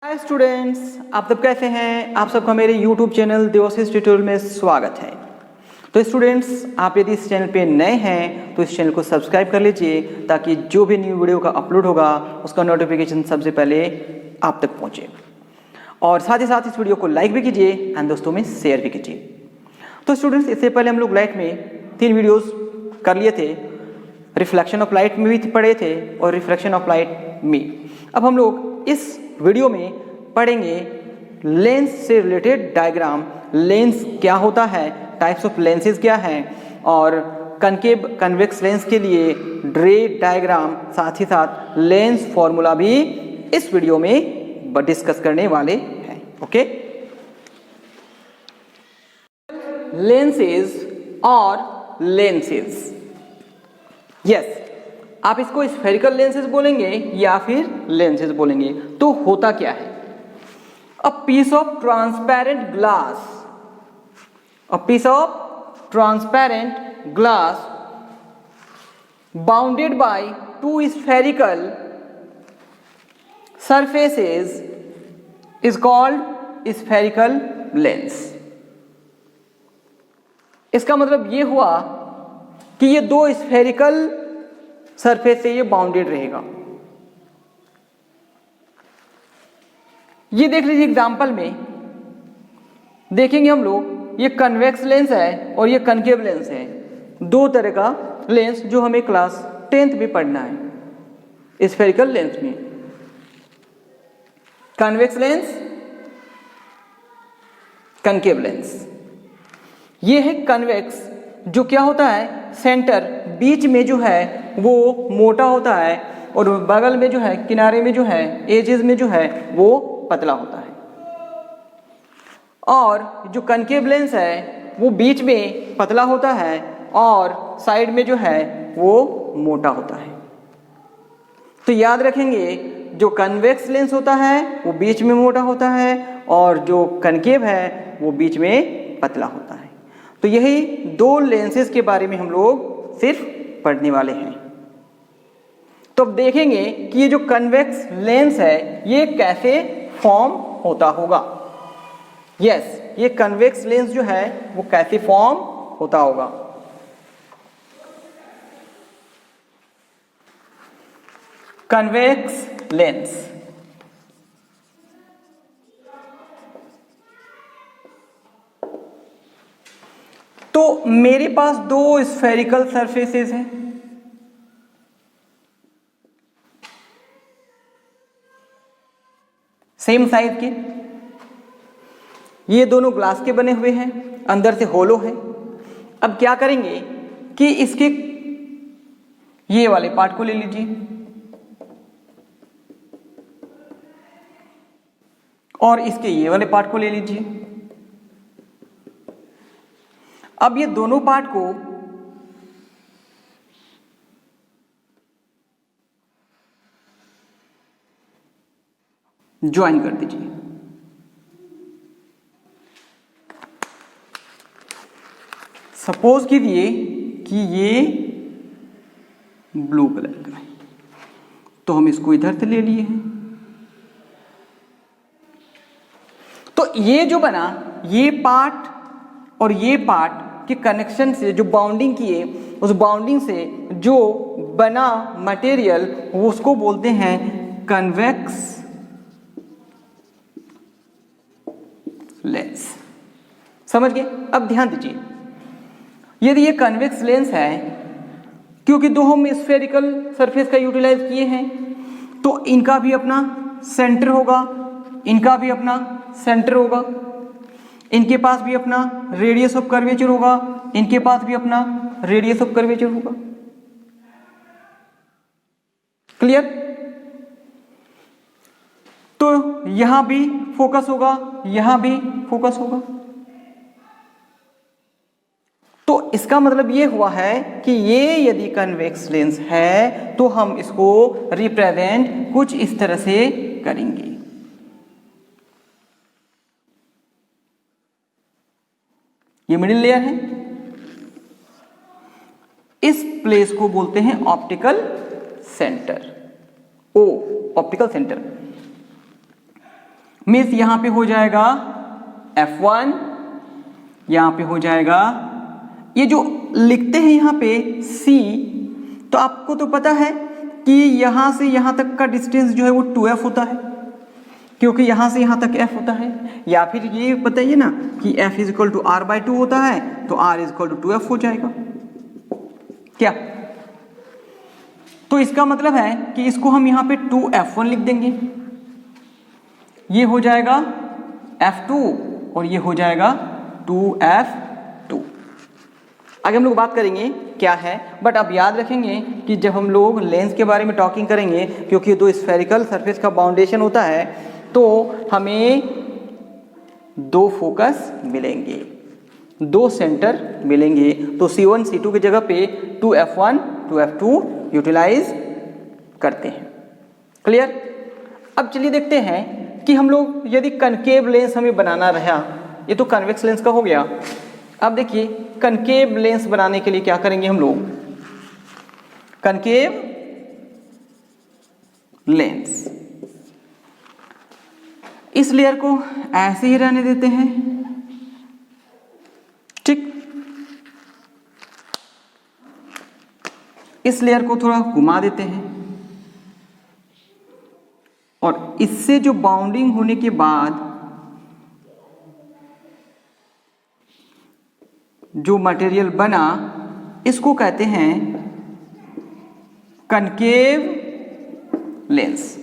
Hi students, आप सब कैसे हैं। आप सबका मेरे YouTube चैनल देवाशीष ट्यूटोरियल में स्वागत है। तो स्टूडेंट्स, आप यदि इस चैनल पे नए हैं तो इस चैनल को सब्सक्राइब कर लीजिए ताकि जो भी न्यू वीडियो का अपलोड होगा उसका नोटिफिकेशन सबसे पहले आप तक पहुंचे। और साथ ही साथ इस वीडियो को लाइक भी कीजिए एंड दोस्तों में शेयर भी कीजिए। तो स्टूडेंट्स, इससे पहले हम लोग लाइट में 3 वीडियोज़ कर लिए थे। रिफ्लेक्शन ऑफ लाइट में भी पढ़े थे और रिफ्रैक्शन ऑफ लाइट में। अब हम लोग इस वीडियो में पढ़ेंगे लेंस से रिलेटेड डायग्राम। लेंस क्या होता है, टाइप्स ऑफ लेंसेज क्या हैं, और कनकेव कन्वेक्स लेंस के लिए ड्रे डायग्राम, साथ ही साथ लेंस फॉर्मूला भी इस वीडियो में डिस्कस करने वाले हैं। ओके, लेंसेज और लेंसेज, यस, आप इसको स्फेरिकल लेंसेज बोलेंगे या फिर लेंसेज बोलेंगे। तो होता क्या है, a piece of transparent glass, a piece of transparent glass bounded by 2 spherical surfaces is called spherical lens। इसका मतलब ये हुआ कि ये 2 स्फेरिकल सरफेस से ये बाउंडेड रहेगा। ये देख लीजिए, एग्जांपल में देखेंगे हम लोग, ये कन्वेक्स लेंस है और ये कनकेव लेंस है। 2 तरह का लेंस जो हमें क्लास 10th में पढ़ना है। स्फेरिकल लेंस में कन्वेक्स लेंस, कनकेव लेंस। ये है कन्वेक्स, जो क्या होता है, सेंटर बीच में जो है वो मोटा होता है और बगल में जो है, किनारे में जो है, एजेस में जो है वो पतला होता है। और जो कनकेव लेंस है वो बीच में पतला होता है और साइड में जो है वो मोटा होता है। तो याद रखेंगे, जो कन्वेक्स लेंस होता है वो बीच में मोटा होता है और जो कनकेव है वो बीच में पतला होता है। तो यही 2 लेंसेज के बारे में हम लोग सिर्फ पढ़ने वाले हैं। तो अब देखेंगे कि ये जो कन्वेक्स लेंस है ये कैसे फॉर्म होता होगा। यस, ये कन्वेक्स लेंस जो है वो कैसे फॉर्म होता होगा। कन्वेक्स लेंस, तो मेरे पास 2 स्फेरिकल सरफेसेस हैं। सेम साइज के, ये दोनों ग्लास के बने हुए हैं, अंदर से होलो है। अब क्या करेंगे कि इसके ये वाले पार्ट को ले लीजिए और इसके ये वाले पार्ट को ले लीजिए। अब ये दोनों पार्ट को ज्वाइन कर दीजिए। सपोज कीजिए कि ये ब्लू कलर का है, तो हम इसको इधर से ले लिए हैं। तो ये जो बना, ये पार्ट और ये पार्ट के कनेक्शन से जो बाउंडिंग किए, उस बाउंडिंग से जो बना मटेरियल उसको बोलते हैं कन्वेक्स लेंस। समझ गए? अब ध्यान दीजिए, यदि ये कन्वेक्स लेंस है, क्योंकि 2 हम स्फेरिकल सरफेस का यूटिलाइज किए हैं, तो इनका भी अपना सेंटर होगा, इनका भी अपना सेंटर होगा, इनके पास भी अपना रेडियस ऑफ कर्वेचर होगा, इनके पास भी अपना रेडियस ऑफ कर्वेचर होगा। क्लियर? तो यहां भी फोकस होगा, यहां भी फोकस होगा। तो इसका मतलब ये हुआ है कि ये यदि कन्वेक्स लेंस है तो हम इसको रिप्रेजेंट कुछ इस तरह से करेंगे। ये मिडिल लेयर है, इस प्लेस को बोलते हैं ऑप्टिकल सेंटर। ओ, ऑप्टिकल सेंटर। मीन्स यहाँ पे हो जाएगा F1, यहाँ पे हो जाएगा, ये जो लिखते हैं यहाँ पे C, तो आपको तो पता है कि यहाँ से यहाँ तक का डिस्टेंस जो है वो 2f होता है, क्योंकि यहाँ से यहाँ तक f होता है। या फिर ये बताइए ना कि f is equal to r/2 होता है, तो r is equal to 2f हो जाएगा क्या? तो इसका मतलब है कि इसको हम यहाँ पे 2f1 लिख देंगे, ये हो जाएगा f2 और ये हो जाएगा 2f2। आगे हम लोग बात करेंगे क्या है, बट अब याद रखेंगे कि जब हम लोग लेंस के बारे में टॉकिंग करेंगे, क्योंकि दो स्फेरिकल सरफेस का बाउंडेशन होता है, तो हमें दो फोकस मिलेंगे, दो सेंटर मिलेंगे। तो C1 C2 की जगह पे 2f1 2f2 यूटिलाइज करते हैं। क्लियर? अब चलिए देखते हैं कि हम लोग यदि कनकेव लेंस हमें बनाना रहा, ये तो कन्वेक्स लेंस का हो गया। अब देखिए कनकेव लेंस बनाने के लिए क्या करेंगे हम लोग, कनकेव लेंस, इस लेयर को ऐसे ही रहने देते हैं, ठीक। इस लेयर को थोड़ा घुमा देते हैं और इससे जो बाउंडिंग होने के बाद जो मटेरियल बना, इसको कहते हैं कनकेव लेंस।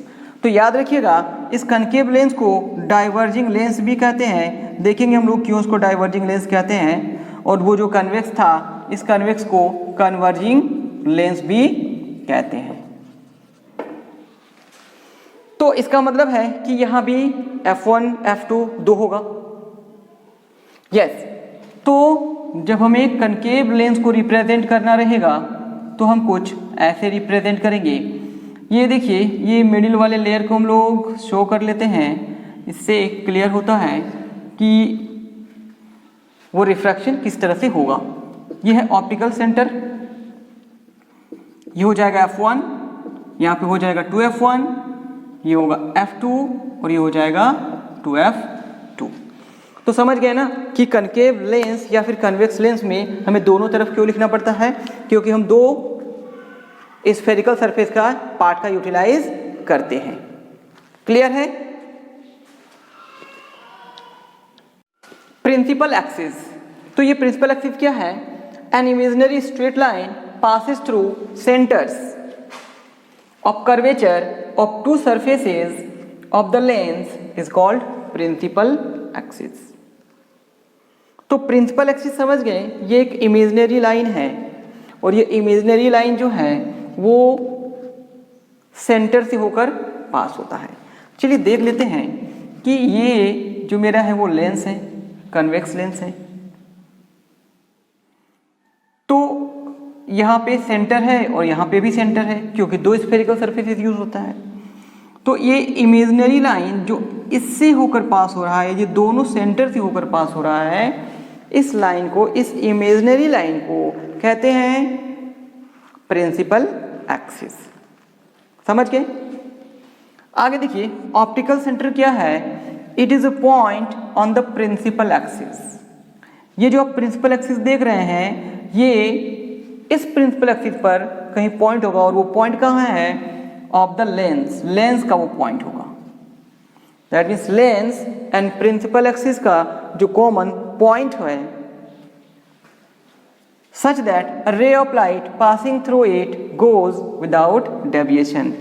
तो याद रखिएगा इस कनकेव लेंस को डाइवर्जिंग लेंस भी कहते हैं। देखेंगे हम लोग क्यों उसको डाइवर्जिंग लेंस कहते हैं। और वो जो कन्वेक्स था, इस कन्वेक्स को कन्वर्जिंग लेंस भी कहते हैं। तो इसका मतलब है कि यहां भी F1 F2 दो होगा। यस, तो जब हमें कनकेव लेंस को रिप्रेजेंट करना रहेगा तो हम कुछ ऐसे रिप्रेजेंट करेंगे। ये देखिए, ये मिडिल वाले लेयर को हम लोग शो कर लेते हैं, इससे क्लियर होता है कि वो रिफ्रैक्शन किस तरह से होगा। ये है ऑप्टिकल सेंटर, ये हो जाएगा F1, यहाँ पे हो जाएगा 2F1, ये होगा F2 और ये हो जाएगा 2F2। तो समझ गए ना कि कनकेव लेंस या फिर कन्वेक्स लेंस में हमें दोनों तरफ क्यों लिखना पड़ता है, क्योंकि हम दो स्फेरिकल सरफेस का पार्ट का यूटिलाइज करते हैं। क्लियर है? प्रिंसिपल एक्सिस, तो ये प्रिंसिपल एक्सिस क्या है? An imaginary straight line passes through centers of curvature of two surfaces of the lens is called principal axis। तो प्रिंसिपल एक्सिस समझ गए, ये एक इमेजिनरी लाइन है और ये इमेजिनरी लाइन जो है वो सेंटर से होकर पास होता है। चलिए देख लेते हैं कि ये जो मेरा है वो लेंस है, कन्वेक्स लेंस है। तो यहाँ पे सेंटर है और यहाँ पे भी सेंटर है, क्योंकि दो स्फेरिकल सरफेसेस यूज होता है। तो ये इमेजिनरी लाइन जो इससे होकर पास हो रहा है, ये दोनों सेंटर से होकर पास हो रहा है, इस लाइन को, इस इमेजिनरी लाइन को कहते हैं प्रिंसिपल एक्सिस। समझ गए? आगे देखिए, ऑप्टिकल सेंटर क्या है? It is a point on the principal axis. ये जो आप प्रिंसिपल एक्सिस देख रहे हैं, ये इस प्रिंसिपल एक्सिस पर कहीं पॉइंट होगा और वो पॉइंट कहाँ है? ऑफ द लेंस, लेंस का वो पॉइंट होगा। That means lens and principal axis का जो कॉमन पॉइंट है, such that a ray of light passing through it goes without deviation।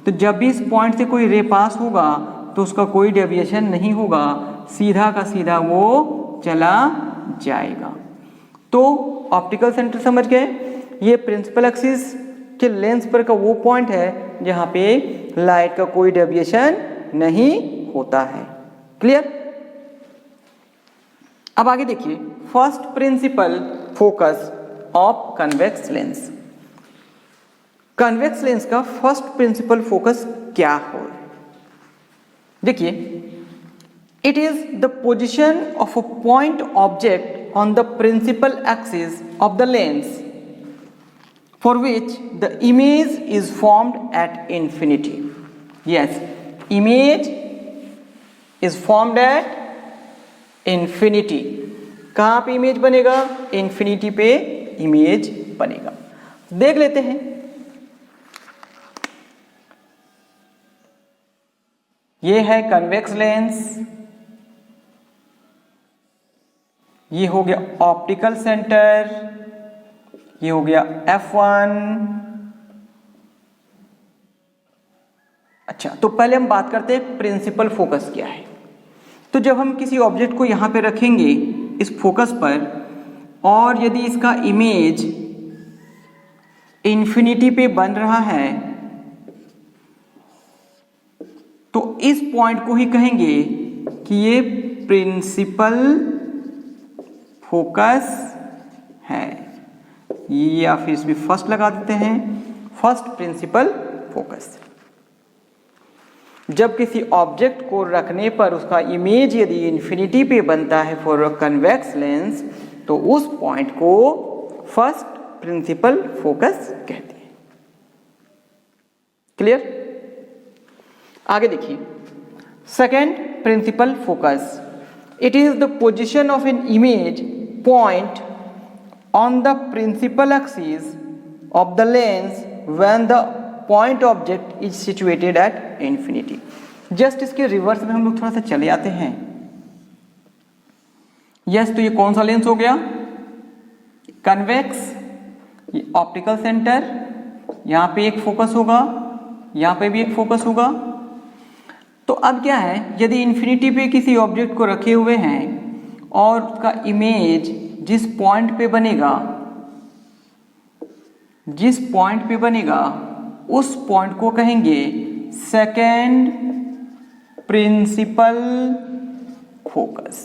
तो जब भी इस पॉइंट से कोई रे पास होगा तो उसका कोई डेविएशन नहीं होगा, सीधा का सीधा वो चला जाएगा। तो ऑप्टिकल सेंटर समझ गए, ये प्रिंसिपल एक्सिस के लेंस पर का वो पॉइंट है जहाँ पे लाइट का कोई डेविएशन नहीं होता है। क्लियर? अब आगे देखिए, first principal focus of convex lens. Convex lens का फर्स्ट प्रिंसिपल फोकस क्या हो? देखिए, it is the position of a point object on the principal axis of the lens for which the image is formed at infinity. Yes, image is formed at infinity. कहाँ पे image बनेगा? Infinity पे image बनेगा। देख लेते हैं। ये है कन्वेक्स लेंस, ये हो गया ऑप्टिकल सेंटर, ये हो गया F1। अच्छा, तो पहले हम बात करते हैं प्रिंसिपल फोकस क्या है। तो जब हम किसी ऑब्जेक्ट को यहां पे रखेंगे इस फोकस पर, और यदि इसका इमेज इंफिनिटी पे बन रहा है तो इस पॉइंट को ही कहेंगे कि ये प्रिंसिपल फोकस है। या फिर इसमें फर्स्ट लगा देते हैं, फर्स्ट प्रिंसिपल फोकस। जब किसी ऑब्जेक्ट को रखने पर उसका इमेज यदि इंफिनिटी पे बनता है फॉर अ कन्वेक्स लेंस, तो उस पॉइंट को फर्स्ट प्रिंसिपल फोकस कहते हैं। क्लियर? आगे देखिए, second principal focus, it is the position of an image point on the principal axis of the lens when the point object is situated at infinity। Just इसके reverse में हम लोग थोड़ा सा चले आते हैं। यस, तो ये कौन सा लेंस हो गया? कन्वेक्स। ये ऑप्टिकल सेंटर, यहां पे एक फोकस होगा, यहां पे भी एक फोकस होगा। तो अब क्या है, यदि इंफिनिटी पे किसी ऑब्जेक्ट को रखे हुए हैं और उसका इमेज जिस पॉइंट पे बनेगा, जिस पॉइंट पे बनेगा उस पॉइंट को कहेंगे सेकेंड प्रिंसिपल फोकस।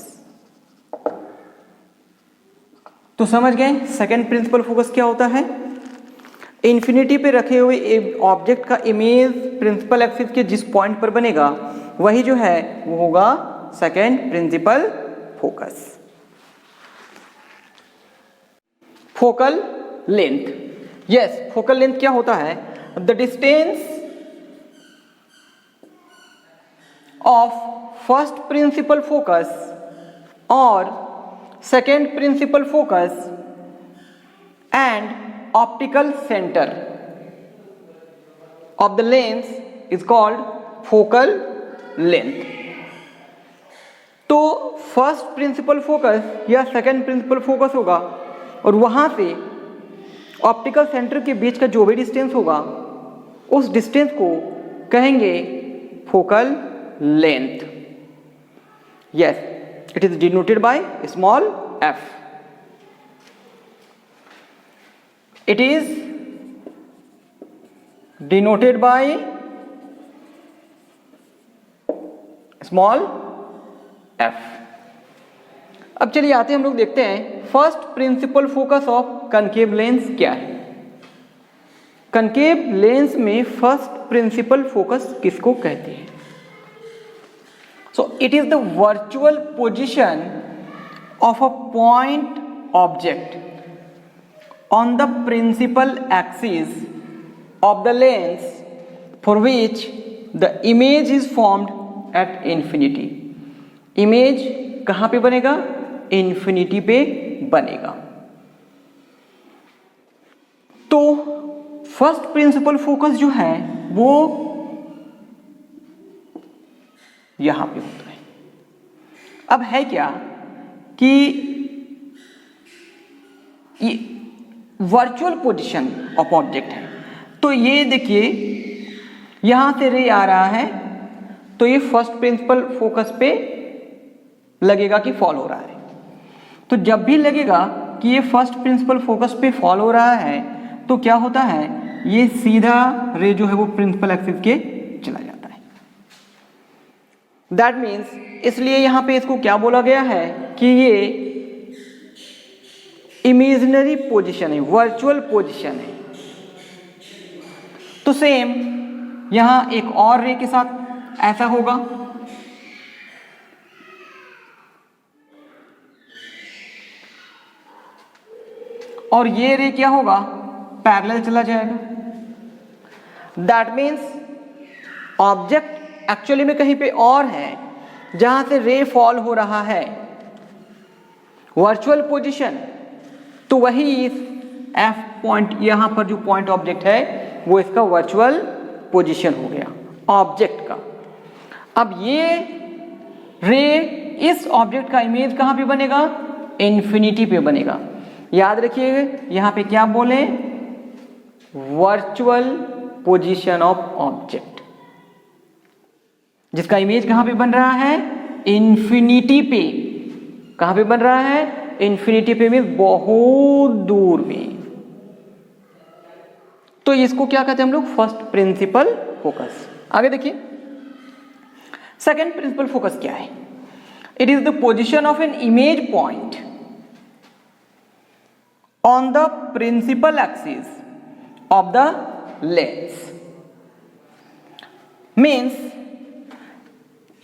तो समझ गए सेकेंड प्रिंसिपल फोकस क्या होता है? इंफिनिटी पे रखे हुए ऑब्जेक्ट का इमेज प्रिंसिपल एक्सिस के जिस पॉइंट पर बनेगा वही जो है वो होगा second principal focus. Focal length, yes, focal length क्या होता है? The distance of first principal focus और second principal focus and optical centre of the lens is called focal length. तो फर्स्ट प्रिंसिपल फोकस या सेकेंड प्रिंसिपल फोकस होगा और वहां से ऑप्टिकल सेंटर के बीच का जो भी डिस्टेंस होगा उस डिस्टेंस को कहेंगे focal length. Yes, it is denoted by small f। It is denoted by small f। अब चलिए आते हैं, हम लोग देखते हैं first principal focus of concave lens क्या है। कनकेव लेंस में फर्स्ट प्रिंसिपल फोकस किसको कहते हैं? So it is the virtual position of a point object on the principal axis of the lens for which the image is formed at infinity. Image कहां पे बनेगा? Infinity पे बनेगा। तो फर्स्ट प्रिंसिपल फोकस जो है वो यहां पे होता है। अब है क्या कि ये वर्चुअल पोजीशन ऑफ ऑब्जेक्ट है। तो ये देखिए यहां से रे आ रहा है तो ये फर्स्ट प्रिंसिपल फोकस पे लगेगा कि फॉल हो रहा है। तो जब भी लगेगा कि ये फर्स्ट प्रिंसिपल फोकस पे फॉल हो रहा है तो क्या होता है, ये सीधा रे जो है वो प्रिंसिपल एक्सिस के चला जाता है। दैट मीन्स, इसलिए यहां पे इसको क्या बोला गया है कि ये इमेजिनरी पोजीशन है, वर्चुअल पोजीशन है। तो सेम यहां एक और रे के साथ ऐसा होगा। और ये रे क्या होगा? पैरेलल चला जाएगा। दैट मीन्स ऑब्जेक्ट एक्चुअली में कहीं पे और है जहां से रे फॉल हो रहा है, वर्चुअल पोजीशन, तो वही F पॉइंट, यहां पर जो पॉइंट ऑब्जेक्ट है वो इसका वर्चुअल पोजीशन हो गया ऑब्जेक्ट का। अब ये रे इस ऑब्जेक्ट का इमेज कहां पे बनेगा? इन्फिनिटी पे बनेगा। याद रखिए यहां पे क्या बोले? वर्चुअल पोजीशन ऑफ ऑब्जेक्ट, जिसका इमेज कहां पे बन रहा है? इन्फिनिटी पे। कहां पे बन रहा है? इन्फिनिटी पे में, बहुत दूर में। तो इसको क्या कहते हैं हम लोग? First principal focus. आगे देखिए सेकेंड प्रिंसिपल फोकस क्या है? It is the position of an image point on the principal axis of the lens. Means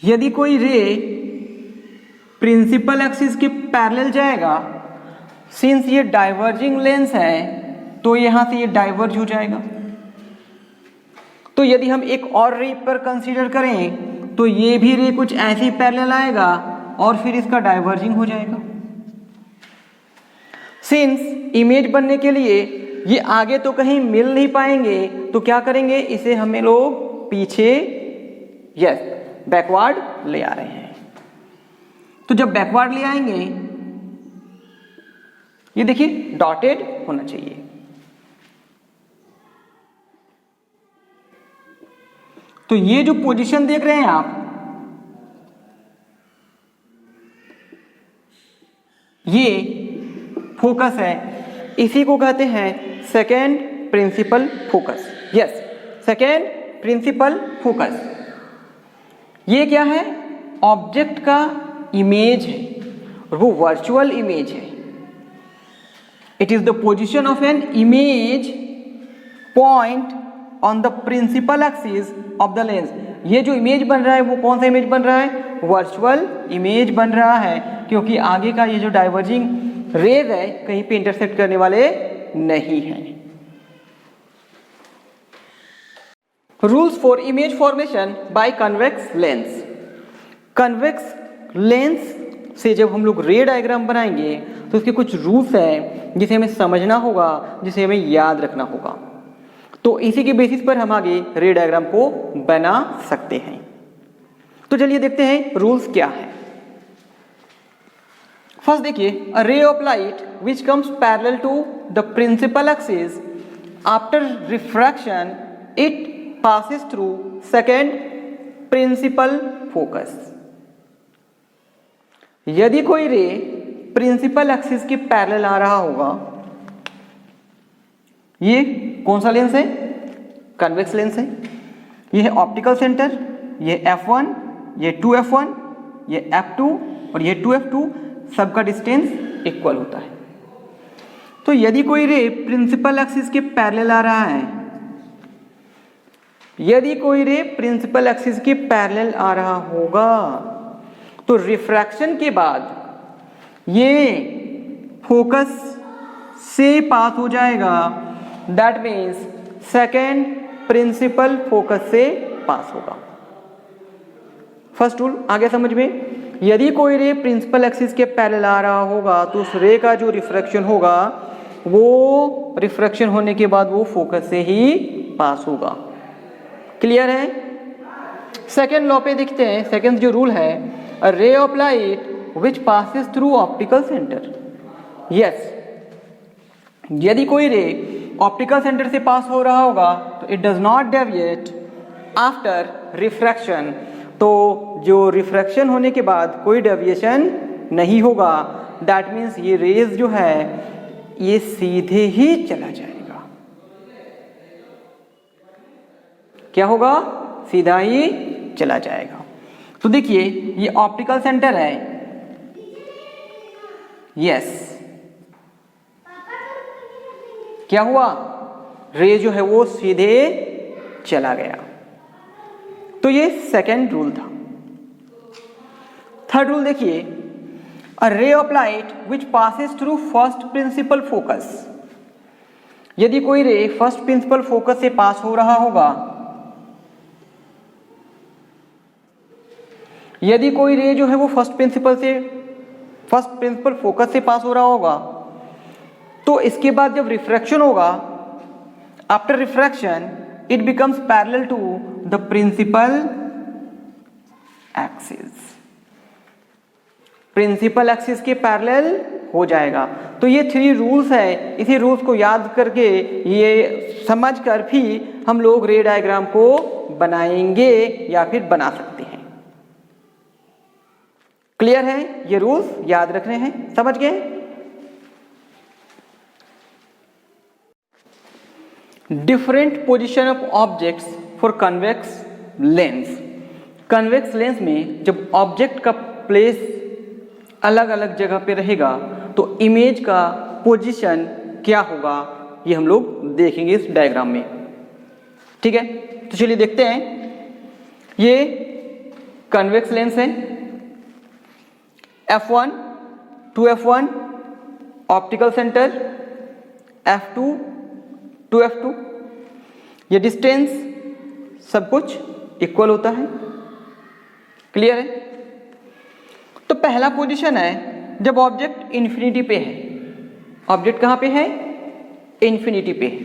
यदि कोई रे प्रिंसिपल एक्सिस के पैरेलल जाएगा, सिंस ये डाइवर्जिंग लेंस है तो यहां से ये डाइवर्ज हो जाएगा। तो यदि हम एक और रे पर कंसीडर करें तो ये भी रे कुछ ऐसे पैरेलल आएगा और फिर इसका डाइवर्जिंग हो जाएगा। सिंस इमेज बनने के लिए ये आगे तो कहीं मिल नहीं पाएंगे, तो क्या करेंगे? इसे हमें लोग पीछे, यस, बैकवर्ड ले आ रहे हैं। तो जब बैकवर्ड ले आएंगे, ये देखिए डॉटेड होना चाहिए। तो ये जो पोजीशन देख रहे हैं आप, ये फोकस है, इसी को कहते हैं second principal focus. Yes, second principal focus. ये क्या है? ऑब्जेक्ट का इमेज है और वो वर्चुअल इमेज है। It is the position of an image point on the principal axis of the lens. ये जो इमेज बन रहा है वो कौन सा इमेज बन रहा है? वर्चुअल इमेज बन रहा है, क्योंकि आगे का ये जो डाइवर्जिंग रेज है कहीं पे इंटरसेक्ट करने वाले नहीं है। Rules for image formation by convex lens. Convex lens से जब हम लोग रे डायग्राम बनाएंगे तो उसके कुछ रूल्स हैं जिसे हमें समझना होगा, जिसे हमें याद रखना होगा। तो इसी के बेसिस पर हम आगे रे डायग्राम को बना सकते हैं। तो चलिए देखते हैं रूल्स क्या है। फर्स्ट देखिए, a ray of light which comes parallel to the principal axis after refraction it passes through second principal focus। यदि कोई रे प्रिंसिपल एक्सिस के पैरेलल आ रहा होगा, ये कौन सा लेंस है? कन्वेक्स लेंस है। ये है ऑप्टिकल सेंटर, ये F1, ये 2F1, ये F2 और ये 2F2, सबका डिस्टेंस इक्वल होता है। तो यदि कोई रे प्रिंसिपल एक्सिस के पैरेलल आ रहा है, यदि कोई रे प्रिंसिपल एक्सिस के पैरेलल आ रहा होगा, तो रिफ्रैक्शन के बाद ये फोकस से पास हो जाएगा। That means second principal focus से पास होगा। फर्स्ट रूल आगे समझ में। यदि कोई रे प्रिंसिपल एक्सिस के पैरेलल आ रहा होगा तो उस रे का जो रिफ्रैक्शन होगा वो रिफ्रैक्शन होने के बाद वो फोकस से ही पास होगा। क्लियर है? सेकेंड लॉ पे देखते हैं। सेकेंड जो रूल है, a ray of light which passes through optical centre. Yes, यदि कोई रे ऑप्टिकल सेंटर से पास हो रहा होगा तो it does not deviate after refraction. तो जो रिफ्रैक्शन होने के बाद कोई डेविएशन नहीं होगा। दैट मीन्स ये रेज जो है ये सीधे ही चला जाएगा। क्या होगा? सीधा ही चला जाएगा। तो देखिए ये ऑप्टिकल सेंटर है। यस, क्या हुआ? रे जो है वो सीधे चला गया। तो ये सेकेंड रूल था। थर्ड रूल देखिए, a ray of light which passes through first principal focus. यदि कोई रे फर्स्ट प्रिंसिपल फोकस से पास हो रहा होगा, यदि कोई रे जो है वो फर्स्ट प्रिंसिपल फोकस से पास हो रहा होगा, तो इसके बाद जब रिफ्रैक्शन होगा, after refraction it becomes parallel to the principal axis, principal axis के पैरेलल हो जाएगा। तो ये 3 रूल्स है, इसी रूल्स को याद करके, ये समझ कर भी हम लोग रे डायग्राम को बनाएंगे या फिर बना सकते हैं। क्लियर है? ये रूल्स याद रखने हैं, समझ गए? Different position of objects for convex lens. Convex lens में जब ऑब्जेक्ट का प्लेस अलग अलग जगह पे रहेगा तो इमेज का पोजीशन क्या होगा, ये हम लोग देखेंगे इस डायग्राम में। ठीक है, तो चलिए देखते हैं। ये कन्वेक्स लेंस है, F1 to F1 optical centre, F2 to F2, ये डिस्टेंस सब कुछ इक्वल होता है। क्लियर है? तो पहला पोजीशन है जब ऑब्जेक्ट इन्फिनिटी पे है। ऑब्जेक्ट कहाँ पे है? इन्फिनिटी पे है,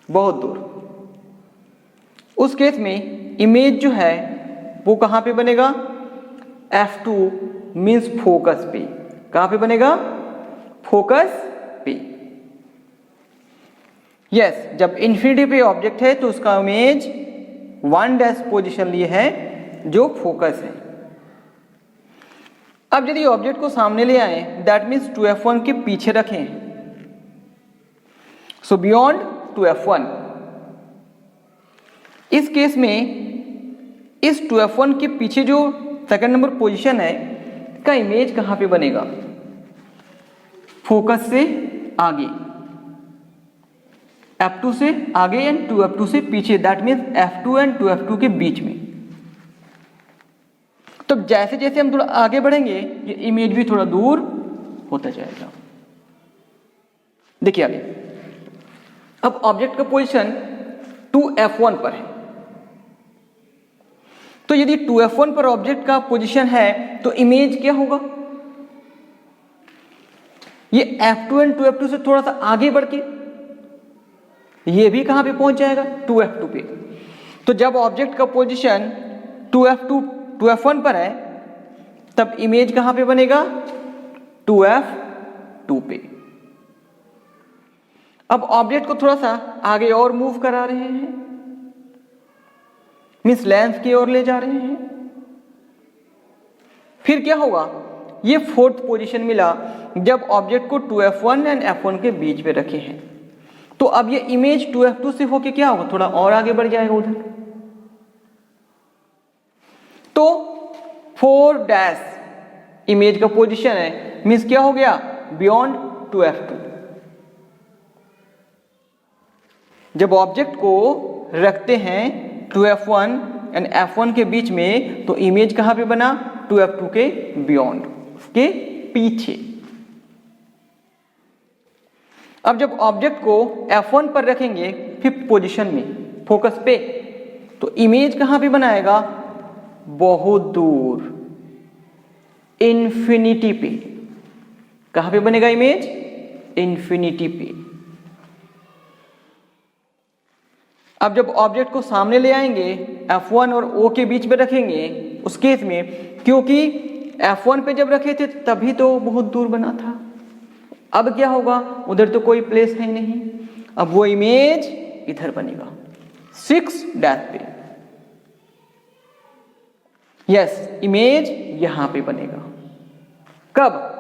बहुत दूर। उस केस में इमेज जो है वो कहाँ पे बनेगा? F2 मीन्स फोकस पे। कहाँ पे बनेगा? फोकस पे। यस, जब इन्फिनिटी पे ऑब्जेक्ट है तो उसका इमेज 1' पोजीशन लिए है जो फोकस है। अब यदि ऑब्जेक्ट को सामने ले आए, दैट मीन्स 2F1 के पीछे रखें, सो बियॉन्ड 2F1। इस केस में इस 2F1 के पीछे जो सेकंड नंबर पोजीशन है का इमेज कहां पे बनेगा? फोकस से आगे, F2 से आगे एंड 2F2 से पीछे, that means F2 and 2F2 के बीच में। तो जैसे जैसे हम थोड़ा आगे बढ़ेंगे ये इमेज भी थोड़ा दूर होता जाएगा। देखिए आगे, अब ऑब्जेक्ट का पोजीशन 2F1 पर है, तो यदि 2F1 पर ऑब्जेक्ट का पोजीशन है तो इमेज क्या होगा? ये F2 एंड 2F2 से थोड़ा सा आगे बढ़ के ये भी कहां पे पहुंच जाएगा? 2F2 पे। तो जब ऑब्जेक्ट का पोजीशन 2F1 पर है तब इमेज कहां पे बनेगा? 2F2 पे। अब ऑब्जेक्ट को थोड़ा सा आगे और मूव करा रहे हैं, मीन्स लेंस की ओर ले जा रहे हैं, फिर क्या होगा? ये 4th पोजीशन मिला जब ऑब्जेक्ट को 2F1 एंड F1 के बीच में रखे हैं। तो अब ये इमेज 2F2 से होके क्या होगा? थोड़ा और आगे बढ़ जाएगा उधर। तो 4' इमेज का पोजीशन है, मीन्स क्या हो गया? Beyond 2F2। जब ऑब्जेक्ट को रखते हैं 2F1 एंड F1 के बीच में तो इमेज कहां पे बना? 2F2 के बियॉन्ड, उसके पीछे। अब जब ऑब्जेक्ट को F1 पर रखेंगे 5th पोजीशन में फोकस पे, तो इमेज कहां पे बनाएगा? बहुत दूर, इन्फिनिटी पे। कहां पे बनेगा इमेज? इन्फिनिटी पे। अब जब ऑब्जेक्ट को सामने ले आएंगे, F1 और O के बीच में रखेंगे, उस केस में क्योंकि F1 पे जब रखे थे तभी तो बहुत दूर बना था, अब क्या होगा? उधर तो कोई प्लेस है ही नहीं, अब वो इमेज इधर बनेगा 6' पे। यस, इमेज यहां पे बनेगा। कब?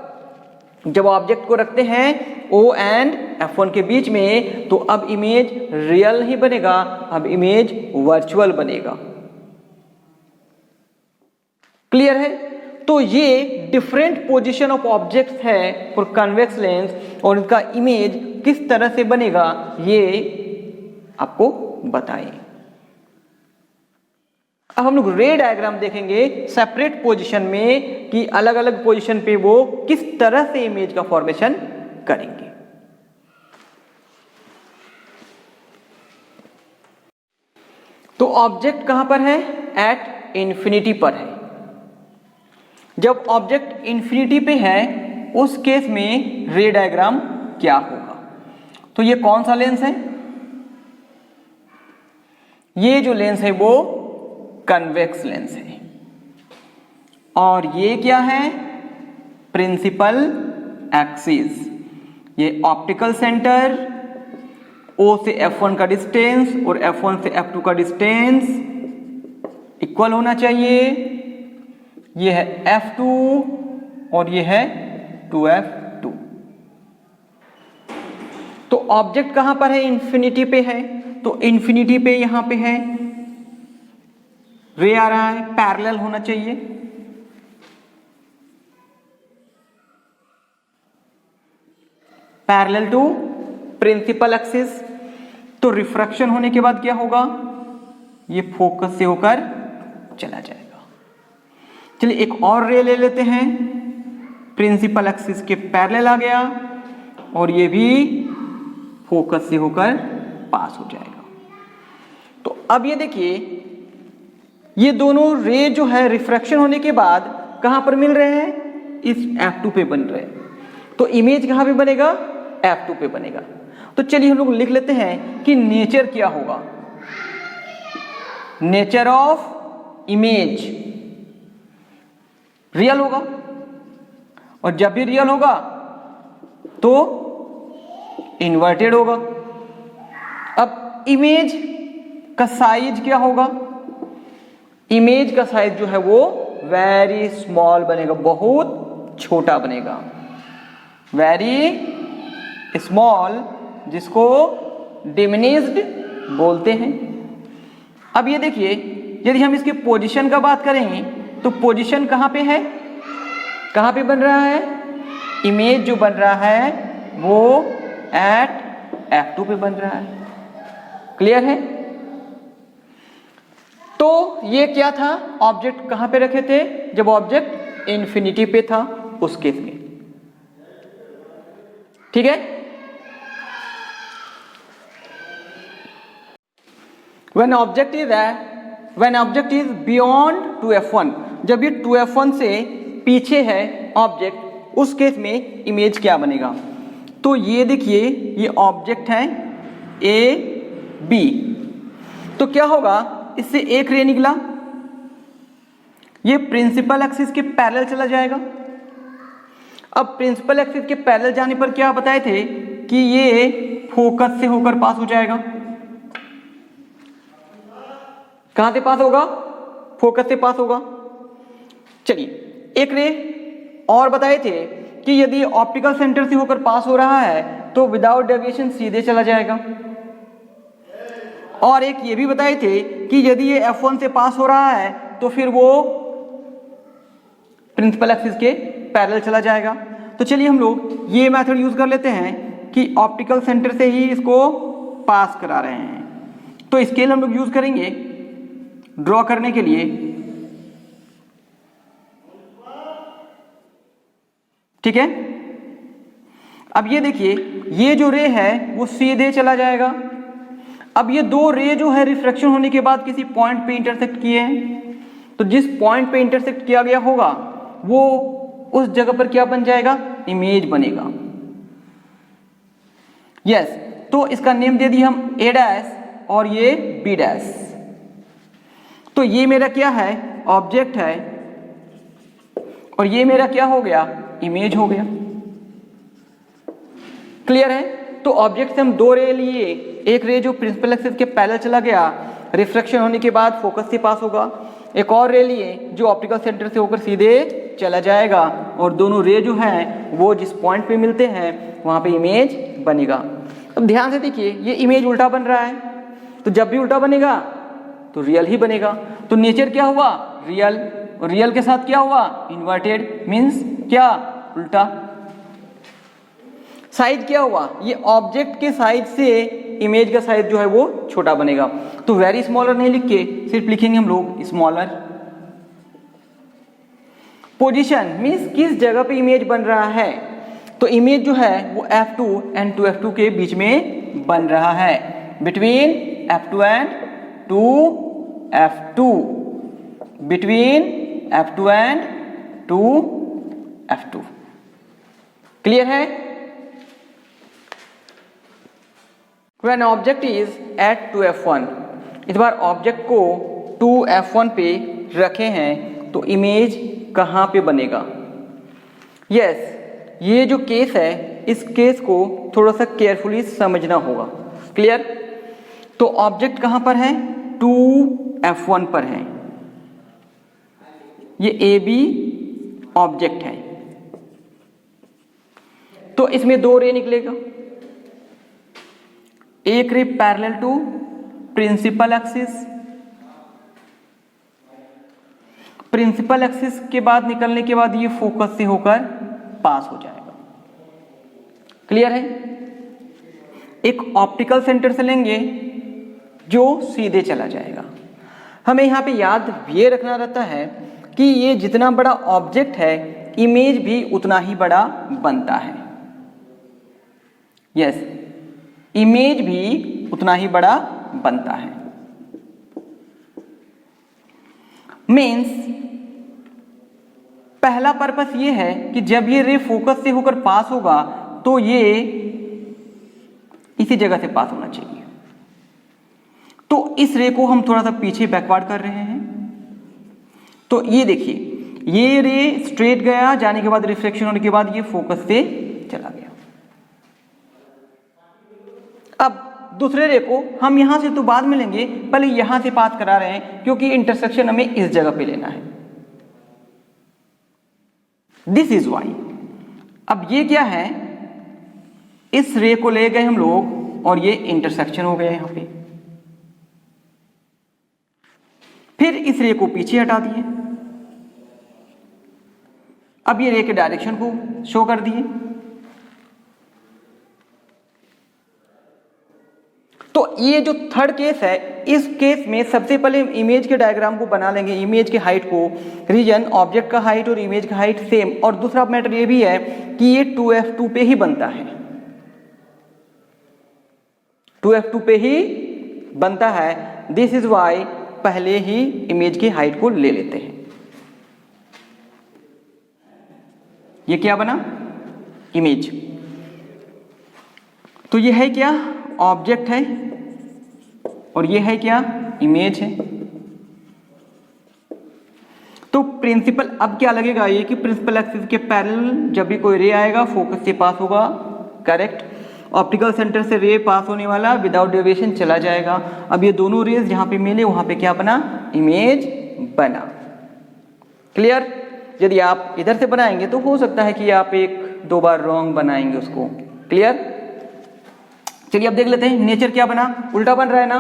जब ऑब्जेक्ट को रखते हैं O एंड F1 के बीच में, तो अब इमेज रियल नहीं बनेगा, अब इमेज वर्चुअल बनेगा। क्लियर है? तो ये डिफरेंट पोजीशन ऑफ ऑब्जेक्ट्स है फॉर कन्वेक्स लेंस, और इनका इमेज किस तरह से बनेगा ये आपको बताएं। अब हम लोग रे डायग्राम देखेंगे सेपरेट पोजीशन में कि अलग अलग पोजीशन पे वो किस तरह से इमेज का फॉर्मेशन करेंगे। तो ऑब्जेक्ट कहां पर है? एट इन्फिनिटी पर है। जब ऑब्जेक्ट इन्फिनिटी पे है उस केस में रे डायग्राम क्या होगा? तो ये कौन सा लेंस है? ये जो लेंस है वो कन्वेक्स लेंस है। और ये क्या है? Principal axis. ये ऑप्टिकल सेंटर O से F1 का डिस्टेंस और F1 से F2 का डिस्टेंस इक्वल होना चाहिए। ये है F2 और ये है 2F2। तो ऑब्जेक्ट कहां पर है? इन्फिनिटी पे है, तो इन्फिनिटी पे यहां पे है, रे आ रहा है, पैरेलल होना चाहिए। Parallel to principal axis. तो रिफ्रैक्शन होने के बाद क्या होगा? ये फोकस से होकर चला जाएगा। चलिए एक और रे ले लेते हैं, प्रिंसिपल एक्सिस के पैरेलल आ गया और ये भी फोकस से होकर पास हो जाएगा। तो अब ये देखिए, ये दोनों रे जो है रिफ्रैक्शन होने के बाद कहां पर मिल रहे हैं? इस F2 पे बन रहे हैं। तो इमेज कहां पे बनेगा? F2 पे बनेगा। तो चलिए हम लोग लिख लेते हैं कि नेचर क्या होगा। नेचर ऑफ इमेज रियल होगा, और जब भी रियल होगा तो इन्वर्टेड होगा। अब इमेज का साइज क्या होगा? इमेज का साइज जो है वो वेरी स्मॉल बनेगा, बहुत छोटा बनेगा, वेरी स्मॉल, जिसको डिमिनिश्ड बोलते हैं। अब ये देखिए, यदि हम इसकी पोजीशन का बात करें तो पोजीशन कहां पे है? कहां पे बन रहा है? इमेज जो बन रहा है वो एट F2 पे बन रहा है। क्लियर है? तो ये क्या था? ऑब्जेक्ट कहां पे रखे थे? जब ऑब्जेक्ट इन्फिनिटी पे था उस केस में। ठीक है? When object is beyond 2F1, जब ये 2F1 से पीछे है ऑब्जेक्ट, उस केस में इमेज क्या बनेगा? तो ये देखिए, ये ऑब्जेक्ट है A B, तो क्या होगा? इससे एक रे निकला, ये प्रिंसिपल एक्सिस के पैरेलल चला जाएगा। अब प्रिंसिपल एक्सिस के पैरेलल जाने पर क्या बताए थे कि ये फोकस से होकर पास हो जाएगा। कहां से पास होगा? फोकस से पास होगा। चलिए एक रे और बताए थे कि यदि ऑप्टिकल सेंटर से होकर पास हो रहा है तो विदाउट डेविएशन सीधे चला जाएगा। और एक ये भी बताए थे कि यदि ये F1 से पास हो रहा है तो फिर वो प्रिंसिपल एक्सिस के पैरेलल चला जाएगा। तो चलिए हम लोग ये मेथड यूज कर लेते हैं कि ऑप्टिकल सेंटर से ही इसको पास करा रहे हैं। तो स्केल हम लोग यूज करेंगे ड्रॉ करने के लिए। ठीक है? अब ये देखिए, ये जो रे है वो सीधे चला जाएगा। अब ये दो रे जो है रिफ्रैक्शन होने के बाद किसी पॉइंट पे इंटरसेक्ट किए हैं, तो जिस पॉइंट पे इंटरसेक्ट किया गया होगा वो उस जगह पर क्या बन जाएगा? इमेज बनेगा। यस, तो इसका नेम दे दिया हम A डैश और ये B डैश। तो ये मेरा क्या है? ऑब्जेक्ट है, और ये मेरा क्या हो गया? इमेज हो गया। क्लियर है? तो ऑब्जेक्ट से हम दो रे लिए, एक रे जो प्रिंसिपल एक्सिस के पैरेलल चला गया, रिफ्रैक्शन होने के बाद फोकस से पास होगा, एक और रे लिए जो ऑप्टिकल सेंटर से होकर सीधे चला जाएगा, और दोनों रे जो हैं वो जिस पॉइंट पे मिलते हैं वहां पे इमेज बनेगा। अब ध्यान से देखिए, ये इमेज उल्टा बन रहा है, तो जब भी उल्टा बनेगा तो रियल ही बनेगा। तो नेचर क्या हुआ? रियल, और रियल के साथ क्या हुआ? इन्वर्टेड, मीन्स क्या? उल्टा। साइज क्या हुआ? ये ऑब्जेक्ट के साइज से इमेज का साइज जो है वो छोटा बनेगा। तो वेरी स्मॉलर नहीं लिख के सिर्फ लिखेंगे हम लोग स्मॉलर। पोजीशन मीन्स किस जगह पे इमेज बन रहा है, तो इमेज जो है वो F2 एंड 2F2 के बीच में बन रहा है, between F2 and 2F2, between F2 and 2f2। Clear है? When object is at 2f1, इस बार ऑब्जेक्ट को 2f1 पे रखे हैं तो इमेज कहाँ पे बनेगा? यस, ये जो केस है इस केस को थोड़ा सा केयरफुली समझना होगा। क्लियर? तो ऑब्जेक्ट कहाँ पर है? 2f1 पर है। ये AB ऑब्जेक्ट है, तो इसमें दो रे निकलेगा। एक ray parallel to principal axis, principal axis के बाद निकलने के बाद ये फोकस से होकर पास हो जाएगा। क्लियर है? एक ऑप्टिकल सेंटर से लेंगे जो सीधे चला जाएगा। हमें यहाँ पे याद ये रखना रहता है कि ये जितना बड़ा ऑब्जेक्ट है इमेज भी उतना ही बड़ा बनता है। यस, इमेज भी उतना ही बड़ा बनता है। मीन्स पहला पर्पस ये है कि जब ये रे फोकस से होकर पास होगा तो ये इसी जगह से पास होना चाहिए। तो इस रे को हम थोड़ा सा पीछे बैकवर्ड कर रहे हैं। तो ये देखिए, ये रे स्ट्रेट गया, जाने के बाद रिफ्लेक्शन होने के बाद ये फोकस से चला गया। अब दूसरे रे को हम यहां से तो बाद में लेंगे, पहले यहां से पास करा रहे हैं क्योंकि इंटरसेक्शन हमें इस जगह पे लेना है। This is why. अब ये क्या है, इस रे को ले गए हम लोग और ये इंटरसेक्शन हो गया यहां पे। फिर इस रे को पीछे हटा दिए, अब ये रे के डायरेक्शन को शो कर दिए। तो ये जो थर्ड केस है, इस केस में सबसे पहले इमेज के डायग्राम को बना लेंगे, इमेज के हाइट को, रीजन ऑब्जेक्ट का हाइट और इमेज का हाइट सेम। और दूसरा मैटर ये भी है कि ये 2f2 पे ही बनता है, 2f2 पे ही बनता है। दिस इज वाई पहले ही इमेज की हाइट को ले लेते हैं। ये क्या बना? इमेज। तो ये है क्या? ऑब्जेक्ट है, और ये है क्या? इमेज है। तो प्रिंसिपल अब क्या लगेगा ये कि प्रिंसिपल एक्सिस के पैरेलल जब भी कोई रे आएगा फोकस से पास होगा। करेक्ट। ऑप्टिकल सेंटर से रे पास होने वाला विदाउट डेविएशन चला जाएगा। अब ये दोनों रेज जहां पे मिले वहां पे क्या बना? इमेज बना। क्लियर? यदि आप इधर से बनाएंगे तो हो सकता है कि आप एक दो बार रॉन्ग बनाएंगे उसको। क्लियर? चलिए अब देख लेते हैं नेचर क्या बना। उल्टा बन रहा है ना,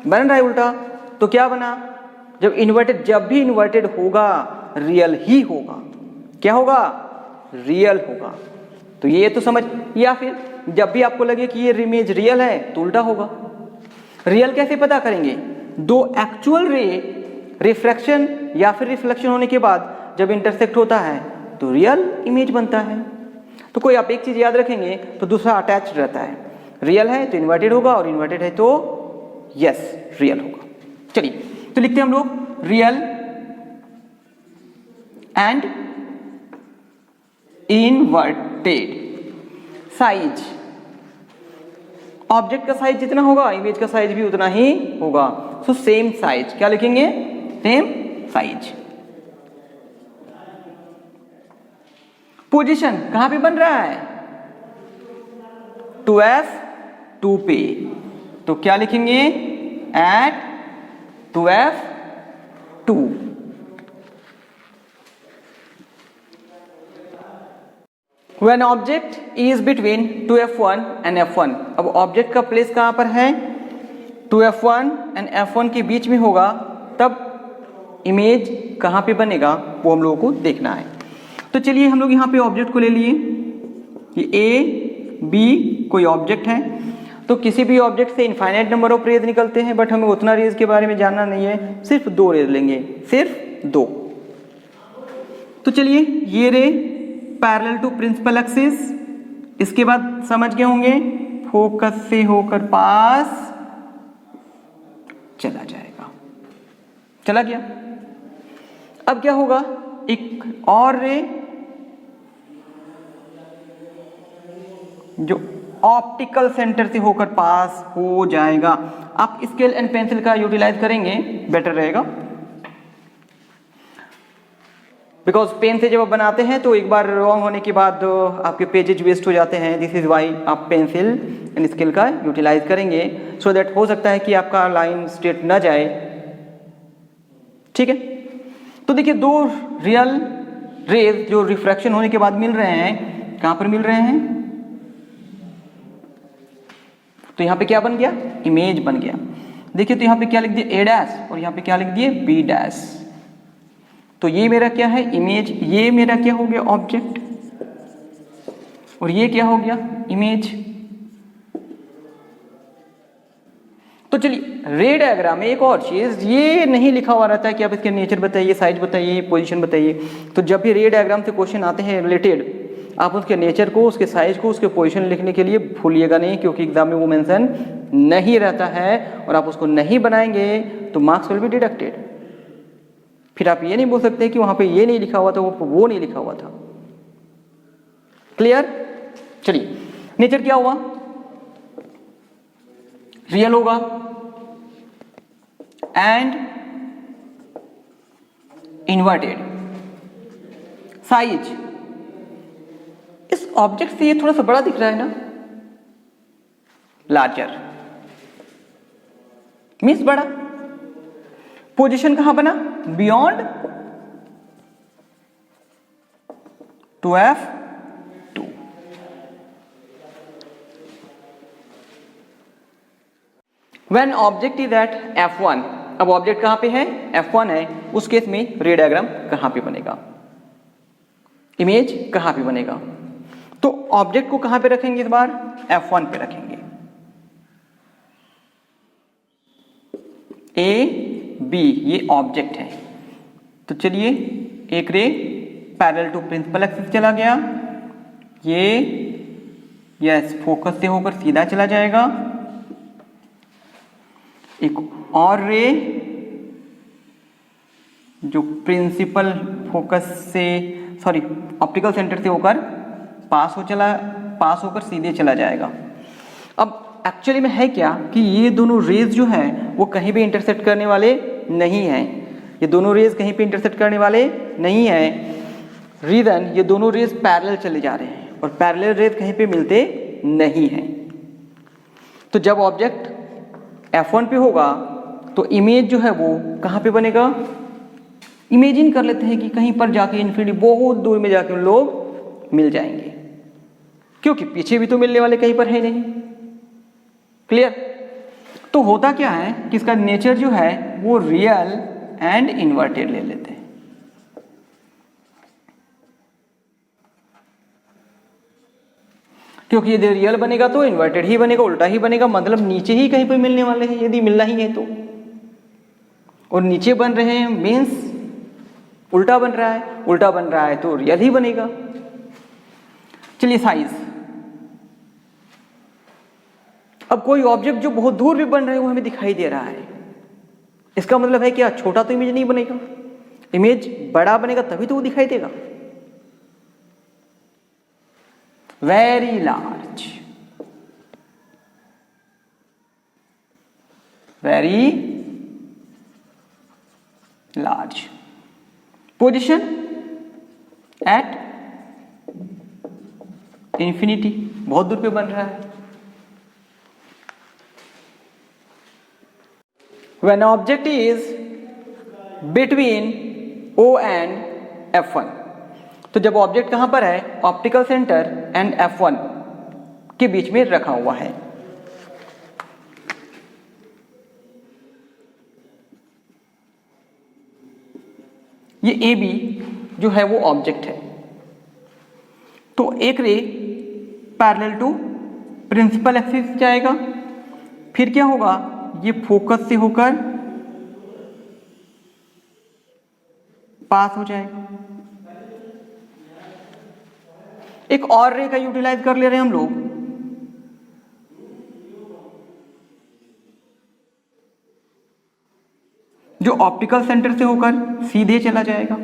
बन रहा है उल्टा। तो क्या बना? जब इन्वर्टेड, जब भी इन्वर्टेड होगा रियल ही होगा। क्या होगा? रियल होगा। तो ये तो समझ, या फिर जब भी आपको लगे कि ये इमेज रियल है तो उल्टा होगा। रियल कैसे पता करेंगे? दो एक्चुअल रे रिफ्रैक्शन या फिर रिफ्लेक्शन होने के बाद जब इंटरसेक्ट होता है तो रियल इमेज बनता है। तो कोई आप एक चीज याद रखेंगे तो दूसरा अटैच रहता है। रियल है तो इन्वर्टेड होगा और इन्वर्टेड है तो यस रियल होगा। चलिए तो लिखते हैं हम लोग real and inverted. Size, object का साइज जितना होगा इमेज का साइज भी उतना ही होगा। सो सेम साइज, क्या लिखेंगे? Same size. पोजीशन कहां पे बन रहा है? 2f2 पे। तो क्या लिखेंगे? At 2f2। When object is between 2f1 and f1, अब ऑब्जेक्ट का प्लेस कहां पर है? 2f1 एंड f1 के बीच में होगा, तब इमेज कहां पे बनेगा वो हम लोगों को देखना है। तो चलिए हम लोग यहाँ पे ऑब्जेक्ट को ले लिए, ये ए बी कोई ऑब्जेक्ट है। तो किसी भी ऑब्जेक्ट से इनफाइनाइट नंबर ऑफ रेज निकलते हैं, बट हमें उतना रेज के बारे में जानना नहीं है, सिर्फ दो रेज लेंगे, सिर्फ दो। तो चलिए ये रे पैरेलल टू प्रिंसिपल एक्सिस, इसके बाद समझ गए होंगे फोकस से होकर पास चला जाएगा, चला गया। अब क्या होगा? एक और रे जो ऑप्टिकल सेंटर से होकर पास हो जाएगा। आप स्केल एंड पेंसिल का यूटिलाइज करेंगे बेटर रहेगा, बिकॉज पेन से जब आप बनाते हैं तो एक बार रॉन्ग होने के बाद आपके पेजेज वेस्ट हो जाते हैं। दिस इज वाई आप पेंसिल एंड स्केल का यूटिलाइज करेंगे, सो दैट हो सकता है कि आपका लाइन स्ट्रेट ना जाए। ठीक है, तो देखिए दो रियल रेज जो रिफ्रैक्शन होने के बाद मिल रहे हैं, कहां पर मिल रहे हैं? तो यहां पे क्या बन गया? इमेज बन गया। देखिए तो यहां पे क्या लिख दिया? ए डैश, और यहां पे क्या लिख दिए? B dash. तो ये मेरा क्या है? इमेज। ये मेरा क्या हो गया? ऑब्जेक्ट। और ये क्या हो गया? इमेज। तो चलिए रे डायग्राम में एक और चीज, ये नहीं लिखा हुआ रहता है कि आप इसके नेचर बताइए, साइज बताइए, पोजीशन बताइए। तो जब भी रे डायग्राम से क्वेश्चन आते हैं रिलेटेड, आप उसके नेचर को, उसके साइज को, उसके पोजीशन लिखने के लिए भूलिएगा नहीं, क्योंकि एग्जाम में वो मेंशन नहीं रहता है और आप उसको नहीं बनाएंगे तो मार्क्स विल बी डिडक्टेड। फिर आप ये नहीं बोल सकते कि वहां पे ये नहीं लिखा हुआ था, वो नहीं लिखा हुआ था। क्लियर? चलिए नेचर क्या हुआ? रियल होगा एंड इन्वर्टेड। साइज, इस ऑब्जेक्ट से ये थोड़ा सा बड़ा दिख रहा है ना, लार्जर मीन्स बड़ा। पोजीशन कहां बना? Beyond 2F2। When object is at F1, अब ऑब्जेक्ट कहां पे है? F1 है। उस केस में रे डायग्राम कहां पे बनेगा? इमेज कहां पे बनेगा? तो ऑब्जेक्ट को कहां पे रखेंगे इस बार? F1 पे रखेंगे। ए बी ये ऑब्जेक्ट है। तो चलिए एक ray parallel to principal axis चला गया, ये यस फोकस से होकर सीधा चला जाएगा। एक और रे जो प्रिंसिपल फोकस से सॉरी ऑप्टिकल सेंटर से होकर पास होकर सीधे चला जाएगा। अब एक्चुअली में है क्या कि ये दोनों रेज जो हैं वो कहीं भी इंटरसेक्ट करने वाले नहीं हैं। ये दोनों रेज कहीं पे इंटरसेक्ट करने वाले नहीं हैं। रीजन, ये दोनों रेज पैरेलल चले जा रहे हैं और पैरेलल रेज कहीं पे मिलते नहीं हैं। तो जब ऑब्जेक्ट F1 पे होगा तो इमेज जो है वो कहाँ पे बनेगा? इमेजिन कर लेते हैं कि कहीं पर जाके इन्फिनिटी बहुत दूर में जाके उन लोग मिल जाएंगे, क्योंकि पीछे भी तो मिलने वाले कहीं पर है नहीं। क्लियर? तो होता क्या है कि इसका नेचर जो है वो रियल एंड इन्वर्टेड ले लेते हैं। क्योंकि यदि रियल बनेगा तो इन्वर्टेड ही बनेगा, उल्टा ही बनेगा, मतलब नीचे ही कहीं पर मिलने वाले हैं यदि मिलना ही है तो। और नीचे बन रहे हैं मीन्स उल्टा बन रहा है, उल्टा बन रहा है तो रियल ही बनेगा। चलिए साइज, अब कोई ऑब्जेक्ट जो बहुत दूर भी बन रहा है वो हमें दिखाई दे रहा है, इसका मतलब है क्या? छोटा तो इमेज नहीं बनेगा, इमेज बड़ा बनेगा तभी तो वो दिखाई देगा। Very large, very large. Position at infinity, बहुत दूर पे बन रहा है। When object is between O and F1, तो जब ऑब्जेक्ट कहां पर है? ऑप्टिकल सेंटर एंड F1 के बीच में रखा हुआ है। ये AB जो है वो ऑब्जेक्ट है। तो एक ray parallel to principal axis जाएगा, फिर क्या होगा? ये फोकस से होकर पास हो जाएगा। एक और रे का यूटिलाइज कर ले रहे हैं हम लोग, जो ऑप्टिकल सेंटर से होकर सीधे चला जाएगा।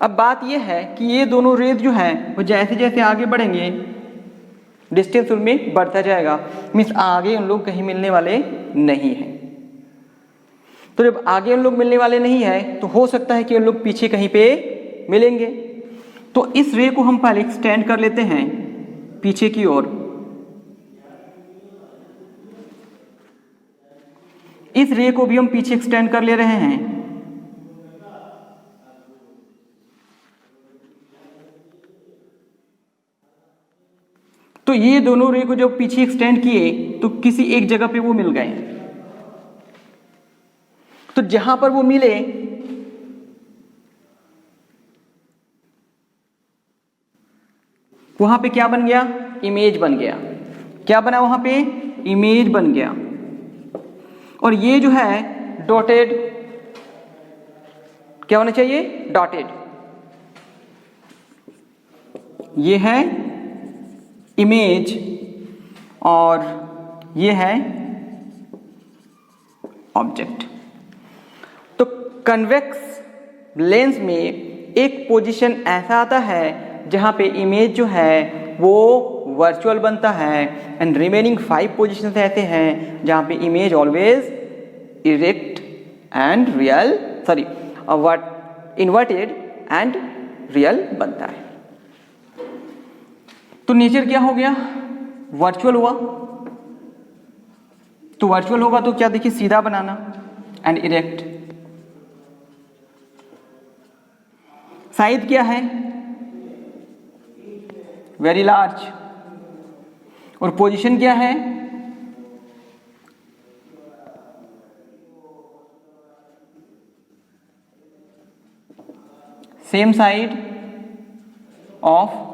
अब बात यह है कि ये दोनों रेज जो हैं वो जैसे जैसे आगे बढ़ेंगे डिस्टेंस उनमें बढ़ता जाएगा, मीन्स आगे उन लोग कहीं मिलने वाले नहीं हैं। तो जब आगे उन लोग मिलने वाले नहीं है तो हो सकता है कि उन लोग पीछे कहीं पे मिलेंगे। तो इस रे को हम पहले एक्सटेंड कर लेते हैं पीछे की ओर। इस रे को भी हम पीछे एक्सटेंड कर ले रहे हैं। तो ये दोनों रे को जब पीछे एक्सटेंड किए तो किसी एक जगह पे वो मिल गए। तो जहां पर वो मिले वहां पे क्या बन गया? इमेज बन गया। क्या बना वहां पे? इमेज बन गया। और ये जो है डॉटेड, क्या होना चाहिए? डॉटेड। ये है इमेज और ये है ऑब्जेक्ट। तो कन्वेक्स लेंस में एक पोजीशन ऐसा आता है जहां पे इमेज जो है वो वर्चुअल बनता है एंड रिमेनिंग 5 पोजीशंस ऐसे हैं जहां पे image always erect and real, sorry inverted and real बनता है। तो नेचर क्या हो गया? वर्चुअल हुआ। तो वर्चुअल होगा तो क्या देखिए, सीधा बनाना एंड इरेक्ट। साइज क्या है? Very large. और पोजीशन क्या है? Same side of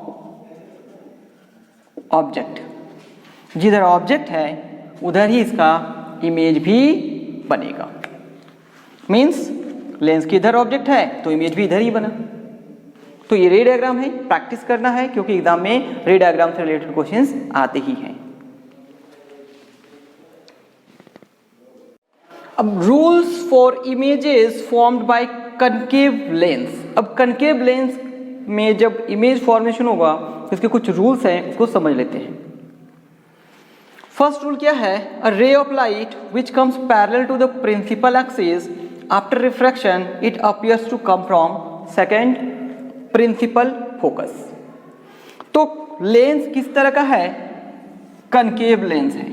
object. जिधर ऑब्जेक्ट है उधर ही इसका इमेज भी बनेगा। मीन्स लेंस की इधर ऑब्जेक्ट है तो इमेज भी इधर ही बना। तो ये रे डायग्राम है, प्रैक्टिस करना है क्योंकि एग्जाम में रे डायग्राम से रिलेटेड क्वेश्चंस आते ही हैं। अब rules for images formed by concave lens. अब कनकेव लेंस में जब इमेज फॉर्मेशन होगा तो इसके कुछ रूल्स हैं, उसको समझ लेते हैं। फर्स्ट रूल क्या है? A ray of light which comes parallel to the principal axis after refraction it appears to come from second principal focus. तो लेंस किस तरह का है? कनकेव लेंस है।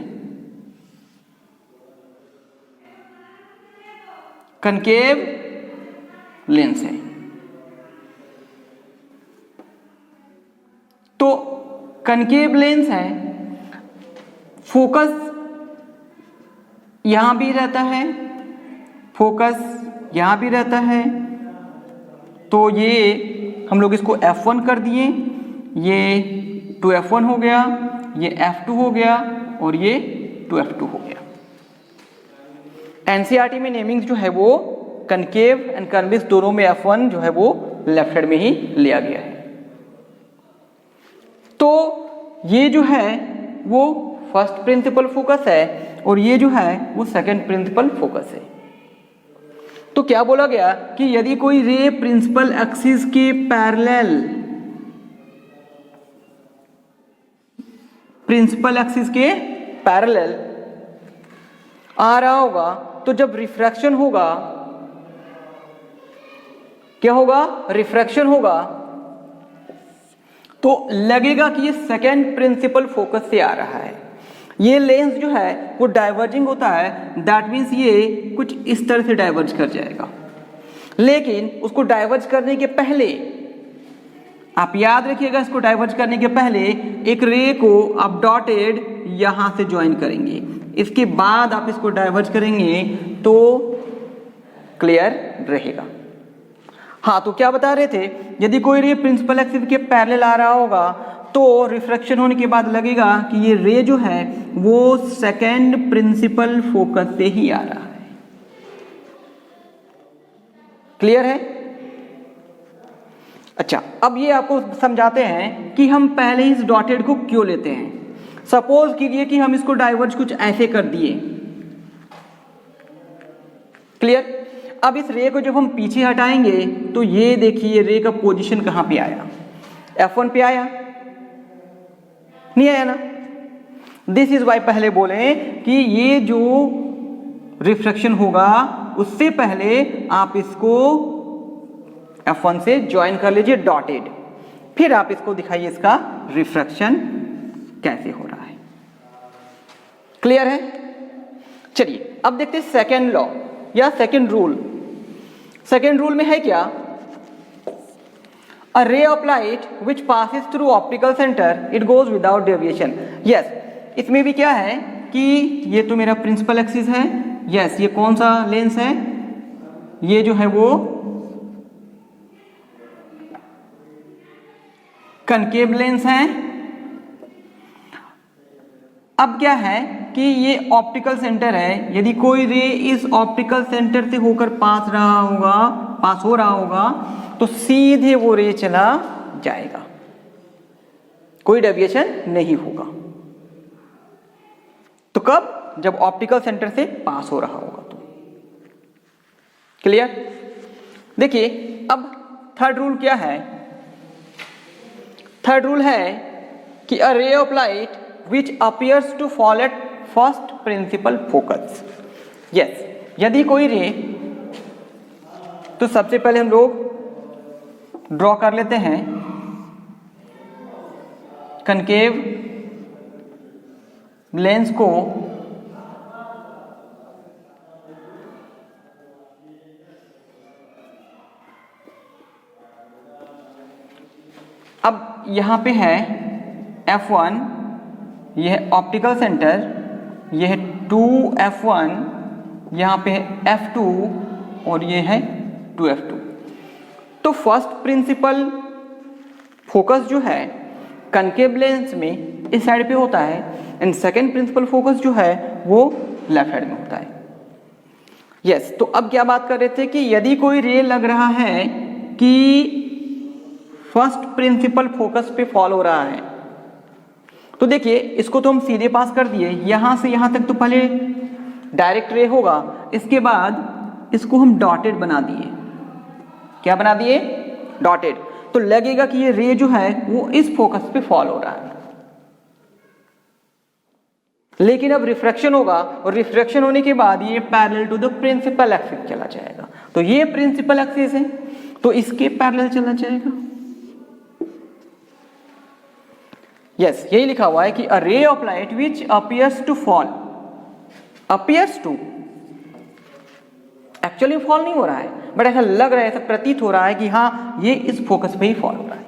कनकेव लेंस है। तो कनकेव लेंस है, फोकस यहां भी रहता है, फोकस यहां भी रहता है। तो ये हम लोग इसको F1 कर दिए, ये 2F1 हो गया, ये F2 हो गया और ये 2F2 हो गया। एनसीईआरटी में नेमिंग जो है वो कनकेव एंड कन्वेक्स दोनों में F1 जो है वो लेफ्ट हैंड में ही लिया गया है। तो ये जो है वो फर्स्ट प्रिंसिपल फोकस है और ये जो है वो सेकंड प्रिंसिपल फोकस है। तो क्या बोला गया कि यदि कोई रे प्रिंसिपल एक्सिस के पैरेलल, प्रिंसिपल एक्सिस के पैरेलल आ रहा होगा तो जब रिफ्रैक्शन होगा, क्या होगा? रिफ्रैक्शन होगा तो लगेगा कि ये सेकेंड प्रिंसिपल फोकस से आ रहा है। ये लेंस जो है वो डाइवर्जिंग होता है, दैट मीन्स ये कुछ इस तरह से डाइवर्ज कर जाएगा। लेकिन उसको डाइवर्ज करने के पहले आप याद रखिएगा, इसको डाइवर्ज करने के पहले एक रे को आप डॉटेड यहां से ज्वाइन करेंगे, इसके बाद आप इसको डाइवर्ज करेंगे तो क्लियर रहेगा। हाँ, तो क्या बता रहे थे, यदि कोई रे प्रिंसिपल एक्सिस के पैरेलल आ रहा होगा तो रिफ्रैक्शन होने के बाद लगेगा कि ये रे जो है वो सेकेंड प्रिंसिपल फोकस से ही आ रहा है। क्लियर है? अच्छा, अब ये आपको समझाते हैं कि हम पहले इस डॉटेड को क्यों लेते हैं। सपोज कीजिए कि हम इसको डाइवर्ज कुछ ऐसे कर दिए। क्लियर? अब इस रे को जब हम पीछे हटाएंगे तो ये देखिए रे का पोजीशन कहाँ पे आया, F1 पे आया, नहीं आया ना। दिस इज वाई पहले बोले कि ये जो रिफ्रैक्शन होगा उससे पहले आप इसको F1 से ज्वाइन कर लीजिए डॉटेड, फिर आप इसको दिखाइए इसका रिफ्रैक्शन कैसे हो रहा है। क्लियर है? चलिए अब देखते हैं सेकेंड लॉ या सेकेंड रूल। सेकेंड रूल में है क्या, A ray of light which passes through optical center it goes without deviation. Yes, इसमें भी क्या है कि ये तो मेरा प्रिंसिपल एक्सिस है। yes, ये कौन सा लेंस है, ये जो है वो कनकेव लेंस है। अब क्या है कि ये ऑप्टिकल सेंटर है, यदि कोई रे इस ऑप्टिकल सेंटर से होकर पास हो रहा होगा तो सीधे वो रे चला जाएगा, कोई डेविएशन नहीं होगा। तो कब, जब ऑप्टिकल सेंटर से पास हो रहा होगा तो। क्लियर? देखिए अब थर्ड रूल क्या है। थर्ड रूल है कि a ray of light which appears to fall at first principal focus. Yes, यदि कोई रे, तो सबसे पहले हम लोग ड्रॉ कर लेते हैं कनकेव लेंस को। अब यहां पे है F1, यह है ऑप्टिकल सेंटर, यह है 2F1, यहाँ पे है F2 और ये है 2F2। तो फर्स्ट प्रिंसिपल फोकस जो है कनकेव लेंस में इस साइड पे होता है एंड सेकेंड प्रिंसिपल फोकस जो है वो लेफ्ट साइड में होता है। यस, तो अब क्या बात कर रहे थे कि यदि कोई रे लग रहा है कि फर्स्ट प्रिंसिपल फोकस पे फॉल हो रहा है, तो देखिए इसको तो हम सीधे पास कर दिए, यहां से यहां तक तो पहले डायरेक्ट रे होगा, इसके बाद इसको हम डॉटेड बना दिए। क्या बना दिए? डॉटेड। तो लगेगा कि ये रे जो है वो इस फोकस पे फॉल हो रहा है, लेकिन अब रिफ्रैक्शन होगा और रिफ्रैक्शन होने के बाद ये parallel to the principal axis चला जाएगा। तो ये प्रिंसिपल एक्सिस है तो इसके पैरेलल चला जाएगा। यस, यही लिखा हुआ है कि a ray of light which appears to fall, appears to, actually fall नहीं हो रहा है बट ऐसा लग रहा है, ऐसा प्रतीत हो रहा है कि हाँ ये इस फोकस पे ही फॉल हो रहा है।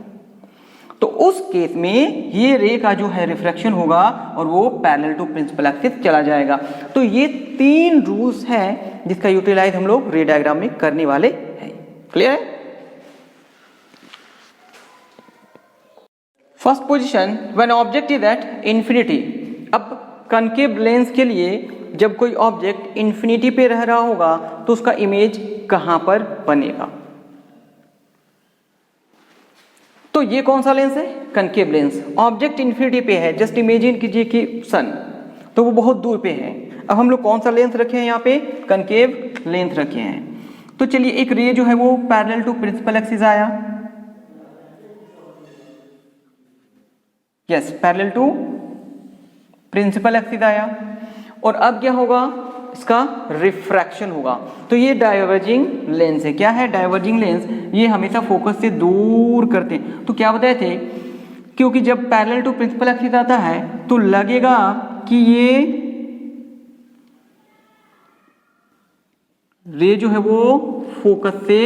तो उस केस में ये रे का जो है रिफ्रैक्शन होगा और वो पैरेलल टू प्रिंसिपल एक्सिस चला जाएगा। तो ये तीन रूल्स हैं जिसका यूटिलाइज हम लोग रे डायग्राम में करने वाले हैं। क्लियर है? First position, when object is at infinity. अब कनकेव लेंस के लिए जब कोई ऑब्जेक्ट इंफिनिटी पे रह रहा होगा तो उसका इमेज कहां पर बनेगा? तो ये कौन सा लेंस है? Concave lens. ऑब्जेक्ट इंफिनिटी पे है, जस्ट इमेजिन कीजिए कि सन, तो वो बहुत दूर पे है। अब हम लोग कौन सा लेंस रखे हैं यहाँ पे? कनकेव लेंस रखे हैं। तो चलिए एक रे जो है वो पैरेलल टू प्रिंसिपल एक्सिस आया, yes parallel to principal axis आया, और अब क्या होगा? इसका रिफ्रैक्शन होगा। तो ये डाइवर्जिंग लेंस है। क्या है? Diverging lens. ये हमेशा फोकस से दूर करते हैं। तो क्या बताए थे? क्योंकि जब पैरेलल टू प्रिंसिपल एक्सिस आता है तो लगेगा कि ये रे जो है वो फोकस से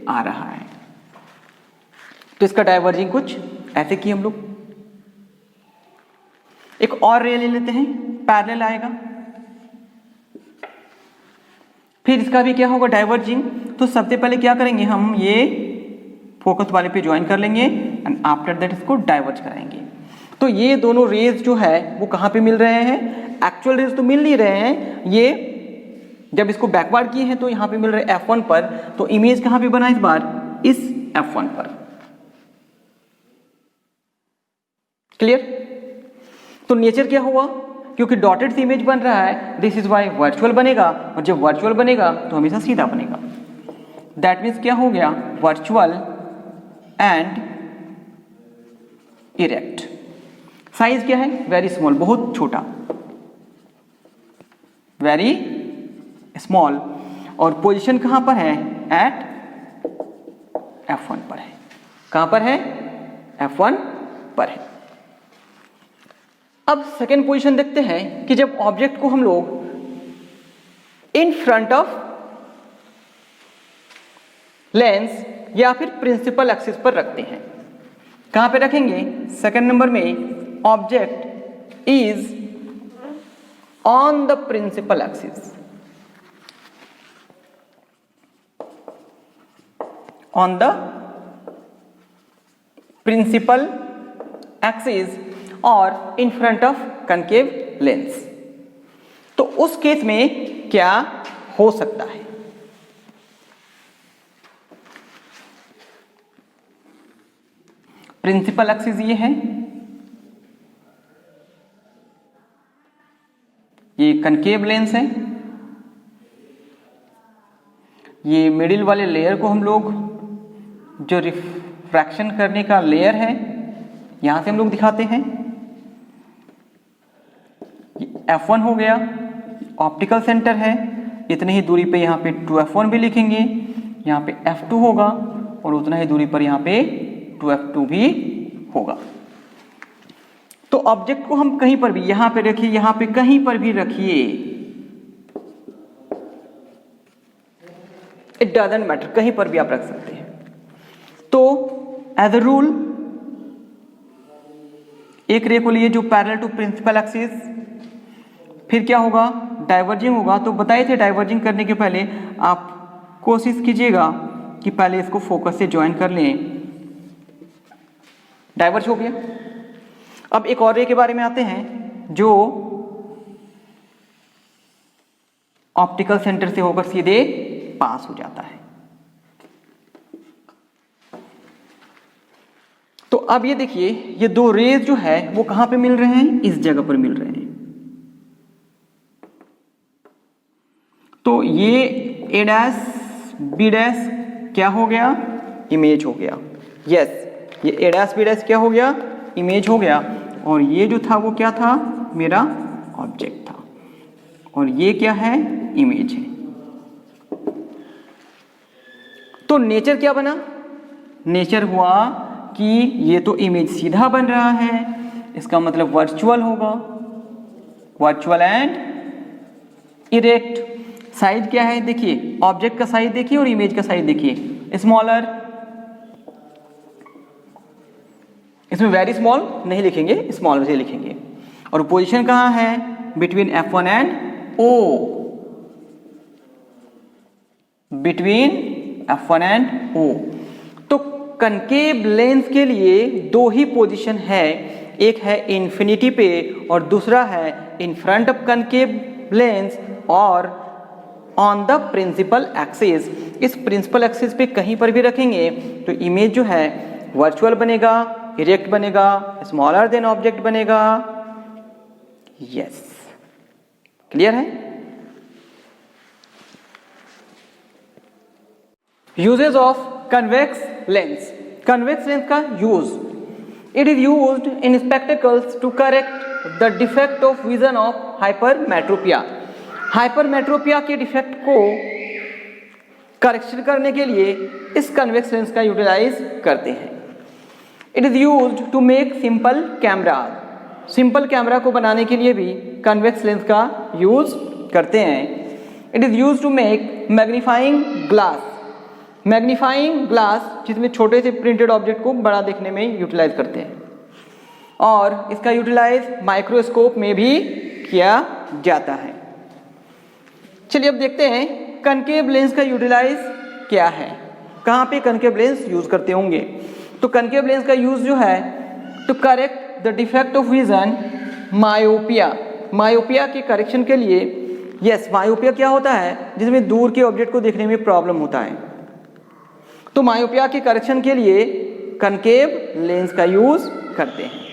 आ रहा है, तो इसका डाइवर्जिंग कुछ ऐसे किए हम लोग। एक और रे ले लेते हैं, पैरेलल आएगा, फिर इसका भी क्या होगा? डाइवर्जिंग। तो सबसे पहले क्या करेंगे? हम ये फोकस वाले पे ज्वाइन कर लेंगे एंड आफ्टर दैट इसको डाइवर्ज कराएंगे। तो ये दोनों रेज जो है वो कहाँ पे मिल रहे हैं? एक्चुअल रेज तो मिल नहीं रहे हैं, ये जब इसको बैकवर्ड किए हैं तो यहाँ पे मिल रहे F1 पर। तो इमेज कहाँ पे बना इस बार? इस F1 पर। क्लियर? तो नेचर क्या हुआ? क्योंकि डॉटेड से इमेज बन रहा है, दिस इज वाई वर्चुअल बनेगा, और जब वर्चुअल बनेगा तो हमेशा सीधा बनेगा। दैट मीन्स क्या हो गया, वर्चुअल एंड इरेक्ट। साइज क्या है, वेरी स्मॉल, बहुत छोटा, वेरी स्मॉल। और पोजीशन कहां पर है, एट F1 पर है। कहां पर है, F1 पर है। अब सेकेंड पोजीशन देखते हैं कि जब ऑब्जेक्ट को हम लोग इन फ्रंट ऑफ लेंस या फिर प्रिंसिपल एक्सिस पर रखते हैं। कहां पे रखेंगे, सेकेंड नंबर में object is on the principal axis, on the principal axis और in front of concave lens. तो उस केस में क्या हो सकता है, प्रिंसिपल एक्सिस ये है, ये कनकेव लेंस है, ये मिडिल वाले लेयर को हम लोग जो रिफ्रैक्शन करने का लेयर है यहां से हम लोग दिखाते हैं। F1 हो गया, ऑप्टिकल सेंटर है, इतनी ही दूरी पे यहाँ पे 2F1 भी लिखेंगे, यहाँ पे F2 होगा और उतना ही दूरी पर यहाँ पे 2F2 भी होगा। तो ऑब्जेक्ट को हम कहीं पर भी, यहां पे रखिए, यहां पे कहीं पर भी रखिए, इट डजंट मैटर, कहीं पर भी आप रख सकते हैं। तो एज अ रूल एक रे को लिए जो पैरेलल टू प्रिंसिपल एक्सिस, फिर क्या होगा, डाइवर्जिंग होगा। तो बताए थे डाइवर्जिंग करने के पहले आप कोशिश कीजिएगा कि पहले इसको फोकस से ज्वाइन कर लें। डाइवर्ज हो गया। अब एक और रे के बारे में आते हैं जो ऑप्टिकल सेंटर से होकर सीधे पास हो जाता है। तो अब ये देखिए, ये दो रेज जो है वो कहां पे मिल रहे हैं, इस जगह पर मिल रहे हैं। तो ये ए डैश बी डैश क्या हो गया, इमेज हो गया। यस, ये ए डैश बी डैश क्या हो गया, इमेज हो गया। और ये जो था वो क्या था, मेरा ऑब्जेक्ट था, और ये क्या है, इमेज है। तो नेचर क्या बना, नेचर हुआ कि ये तो इमेज सीधा बन रहा है, इसका मतलब वर्चुअल होगा, वर्चुअल एंड इरेक्ट। साइज क्या है, देखिए ऑब्जेक्ट का साइज देखिए और इमेज का साइज देखिए, स्मॉलर, इसमें वेरी स्मॉल नहीं लिखेंगे, स्मॉल से लिखेंगे। और पोजीशन कहां है, between F1 and O, between F1 and O। तो कनकेव लेंस के लिए दो ही पोजीशन है, एक है इन्फिनिटी पे और दूसरा है इन फ्रंट ऑफ कनकेव लेंस और ऑन द प्रिंसिपल एक्सिस। इस प्रिंसिपल एक्सिस पे कहीं पर भी रखेंगे तो इमेज जो है वर्चुअल बनेगा, इरेक्ट बनेगा, स्मॉलर देन ऑब्जेक्ट बनेगा। यस, क्लियर है। Uses of convex lens. Convex lens का use, it is used in spectacles to correct the defect of vision of hypermetropia. Hypermetropia के डिफेक्ट को करेक्शन करने के लिए इस कन्वेक्स लेंस का यूटिलाइज करते हैं। It is used to make simple camera. Simple camera को बनाने के लिए भी कन्वेक्स लेंस का यूज करते हैं। It is used to make magnifying glass. Magnifying glass जिसमें छोटे से प्रिंटेड ऑब्जेक्ट को बड़ा देखने में यूटिलाइज करते हैं, और इसका यूटिलाइज माइक्रोस्कोप में भी किया जाता है। चलिए अब देखते हैं कनकेव लेंस का यूटिलाइज क्या है, कहाँ पे कनकेव लेंस यूज करते होंगे। तो कनकेव लेंस का यूज जो है to correct the defect of vision myopia. Myopia के करेक्शन के लिए, यस मायोपिया क्या होता है, जिसमें दूर के ऑब्जेक्ट को देखने में प्रॉब्लम होता है। तो मायोपिया के करेक्शन के लिए कनकेव लेंस का यूज करते हैं।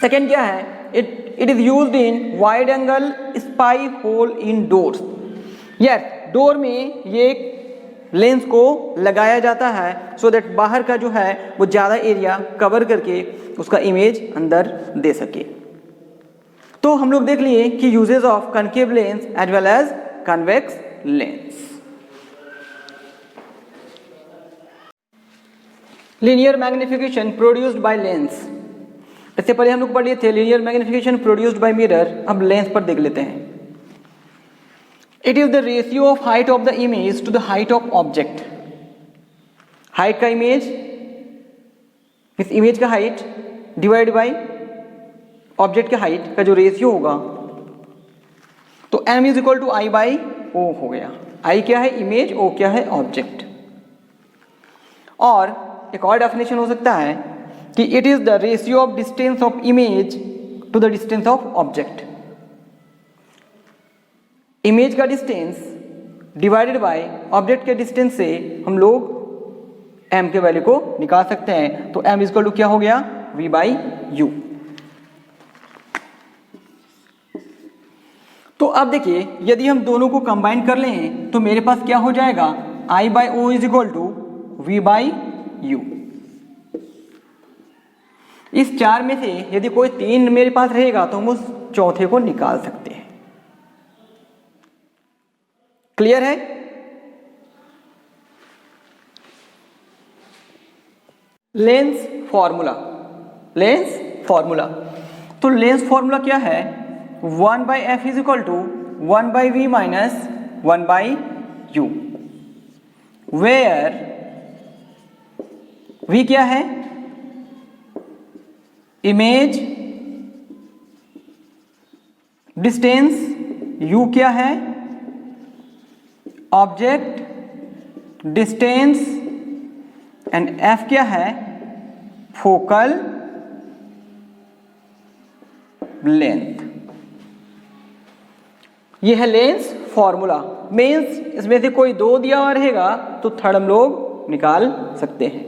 सेकेंड क्या है, it is used in wide angle spy hole in doors. Yes, door में ये लेंस को लगाया जाता है सो दैट बाहर का जो है वो ज़्यादा एरिया कवर करके उसका इमेज अंदर दे सके। तो हम लोग देख लिए कि uses of concave lens as well as convex lens. Linear magnification produced by lens, इससे पहले हम लोग पढ़ लिए थे linear magnification produced by mirror. अब लेंस पर देख लेते हैं। It is the ratio of height of the image to the height of object. Height का इमेज, इस इमेज का हाइट डिवाइड बाय ऑब्जेक्ट के हाइट का जो रेशियो होगा, तो m is equal to I by ओ हो गया। I क्या है इमेज, O क्या है ऑब्जेक्ट। और एक और डेफिनेशन हो सकता है कि it is the ratio of distance of image to the distance of object. Image का डिस्टेंस डिवाइडेड बाय ऑब्जेक्ट के डिस्टेंस से हम लोग m के वैल्यू को निकाल सकते हैं। तो m इज इक्वल टू क्या हो गया v बाई यू। तो अब देखिए यदि हम दोनों को कंबाइन कर लें तो मेरे पास क्या हो जाएगा, I by O is equal to v by u. इस चार में से यदि कोई तीन मेरे पास रहेगा तो हम उस चौथे को निकाल सकते हैं। क्लियर है? Lens formula, lens formula. तो लेंस फॉर्मूला क्या है, 1 by f is equal to 1 by v minus 1 by u, where v क्या है इमेज, डिस्टेंस, यू क्या है ऑब्जेक्ट डिस्टेंस, एंड एफ क्या है फोकल लेंथ। ये है लेंस फॉर्मूला। मीन्स इसमें से कोई दो दिया हुआ रहेगा तो थर्ड हम लोग निकाल सकते हैं।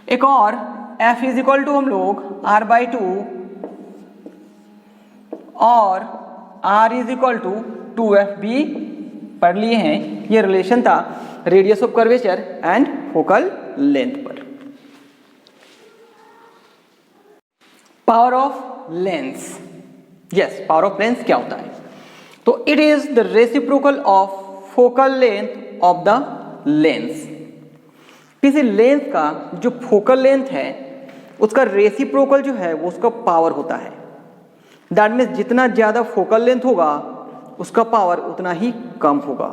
एक और f इज इक्वल टू हम लोग r बाई टू और r is equal to 2f भी पढ़ लिए हैं। ये रिलेशन था radius of curvature and focal length पर। Power of lens, yes power of lens क्या होता है, तो it is the reciprocal of focal length of the lens. किसी लेंस का जो फोकल लेंथ है उसका रेसिप्रोकल जो है वो उसका पावर होता है। दैट मीन्स जितना ज़्यादा फोकल लेंथ होगा उसका पावर उतना ही कम होगा,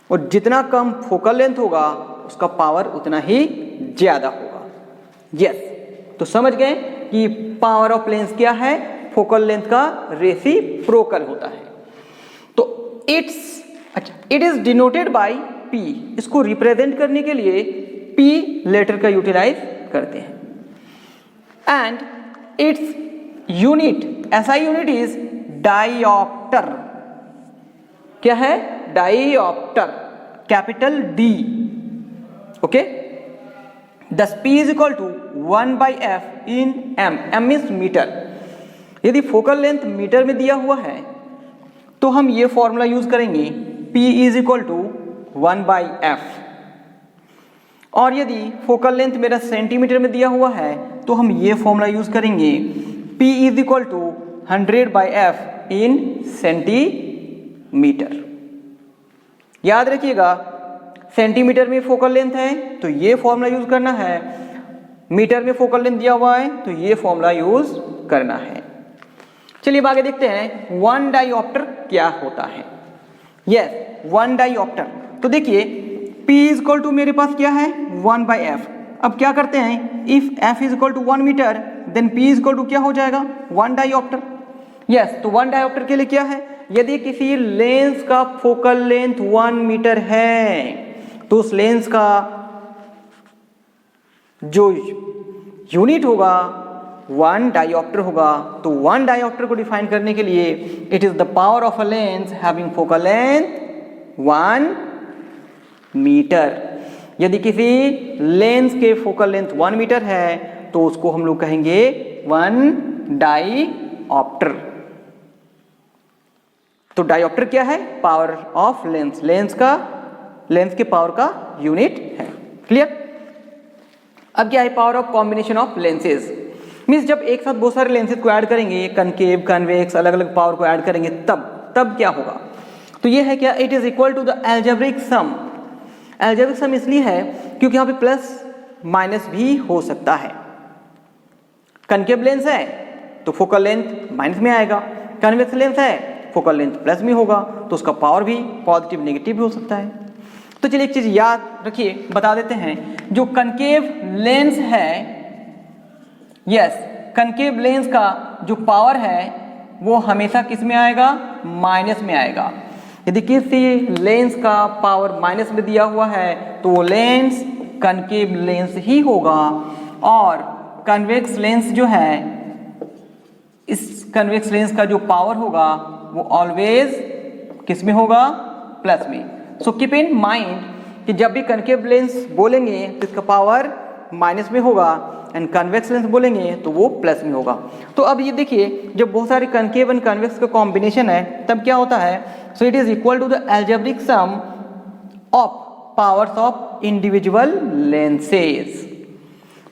और जितना कम फोकल लेंथ होगा उसका पावर उतना ही ज़्यादा होगा। यस, तो समझ गए कि पावर ऑफ लेंस क्या है, फोकल लेंथ का रेसिप्रोकल होता है। तो it is denoted by P। इसको रिप्रेजेंट करने के लिए P लेटर का यूटिलाइज करते हैं। एंड इट्स यूनिट, ऐसा यूनिट इज डाइऑप्टर। क्या है dioptre, capital D। Okay, thus P is equal to 1 by f in m। m means metre. यदि फोकल लेंथ मीटर में दिया हुआ है तो हम ये फॉर्मूला यूज करेंगे P is equal to 1 by f. और यदि फोकल लेंथ मेरा सेंटीमीटर में दिया हुआ है तो हम ये फॉर्मूला यूज करेंगे P is equal to 100 by f in centimetre. याद रखिएगा सेंटीमीटर में फोकल लेंथ है तो ये फॉर्मूला यूज करना है, मीटर में फोकल लेंथ दिया हुआ है तो ये फॉर्मूला यूज करना है। चलिए अब आगे देखते हैं वन डाइऑप्टर क्या होता है। Yes, one diopter. तो देखिए P इज इक्वल टू मेरे पास क्या है 1 बाई एफ। अब क्या करते हैं, if f is equal to 1 metre then P is equal to क्या हो जाएगा 1 डाइऑप्टर। यस, तो 1 डाइऑप्टर के लिए क्या है, यदि किसी लेंस का फोकल लेंथ 1 मीटर है तो उस लेंस का जो यूनिट होगा 1 डाइऑप्टर होगा। तो 1 डाइऑप्टर को डिफाइन करने के लिए it is the power of a lens having focal length 1 metre. यदि किसी लेंस के फोकल लेंथ 1 मीटर है तो उसको हम लोग कहेंगे 1 डाइऑप्टर। तो डाइऑप्टर क्या है, पावर ऑफ लेंस, लेंस का लेंस के पावर का यूनिट है। क्लियर? अब क्या है power of combination of lenses, means जब एक साथ बहुत सारे लेंसेज को ऐड करेंगे, कनकेव कन्वेक्स अलग अलग पावर को ऐड करेंगे, तब क्या होगा? तो ये है क्या, it is equal to the algebraic sum. Algebraic sum इसलिए है क्योंकि यहाँ पे प्लस माइनस भी हो सकता है। कनकेव लेंस है तो फोकल लेंथ माइनस में आएगा, कन्वेक्स लेंस है फोकल लेंथ प्लस में होगा, तो उसका पावर भी पॉजिटिव नेगेटिव भी हो सकता है। तो चलिए एक चीज याद रखिए, बता देते हैं, जो कनकेव लेंस है, यस, कनकेव लेंस का जो पावर है वो हमेशा किस में आएगा? माइनस में आएगा। यदि किसी लेंस का पावर माइनस में दिया हुआ है तो वो लेंस कनकेव लेंस ही होगा, और कन्वेक्स लेंस जो है, इस कन्वेक्स लेंस का जो पावर होगा वो ऑलवेज किस में होगा? प्लस में। सो कीप इन माइंड कि जब भी कनकेव लेंस बोलेंगे तो इसका पावर माइनस में होगा, एंड कन्वेक्स लेंस बोलेंगे तो वो प्लस में होगा। तो अब ये देखिए, जब बहुत सारे कनकेव एंड कन्वेक्स का कॉम्बिनेशन है तब क्या होता है? So it is equal to the algebraic sum of powers of individual lenses.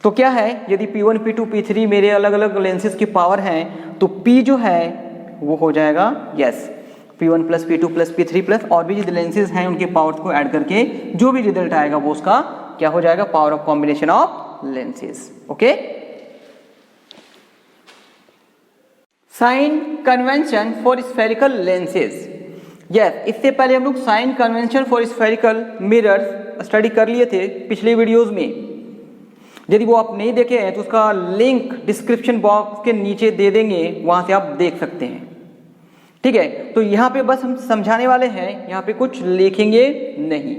तो क्या है, यदि P1, P2, P3 मेरे अलग अलग लेंसेज की पावर हैं, तो P जो है वो हो जाएगा, yes, P1 plus P2 plus P3 plus और भी जो लेंसेज हैं उनके पावर्स को ऐड करके जो भी रिजल्ट आएगा वो उसका क्या हो जाएगा? Power of combination of lenses. Okay, sign convention for spherical lenses. Yes, इससे पहले हम लोग sign convention for spherical mirrors study कर लिए थे पिछले वीडियोस में। यदि वो आप नहीं देखे हैं तो उसका लिंक डिस्क्रिप्शन बॉक्स के नीचे दे देंगे, वहां से आप देख सकते हैं। ठीक है, तो यहाँ पे बस हम समझाने वाले हैं, यहाँ पे कुछ लिखेंगे नहीं।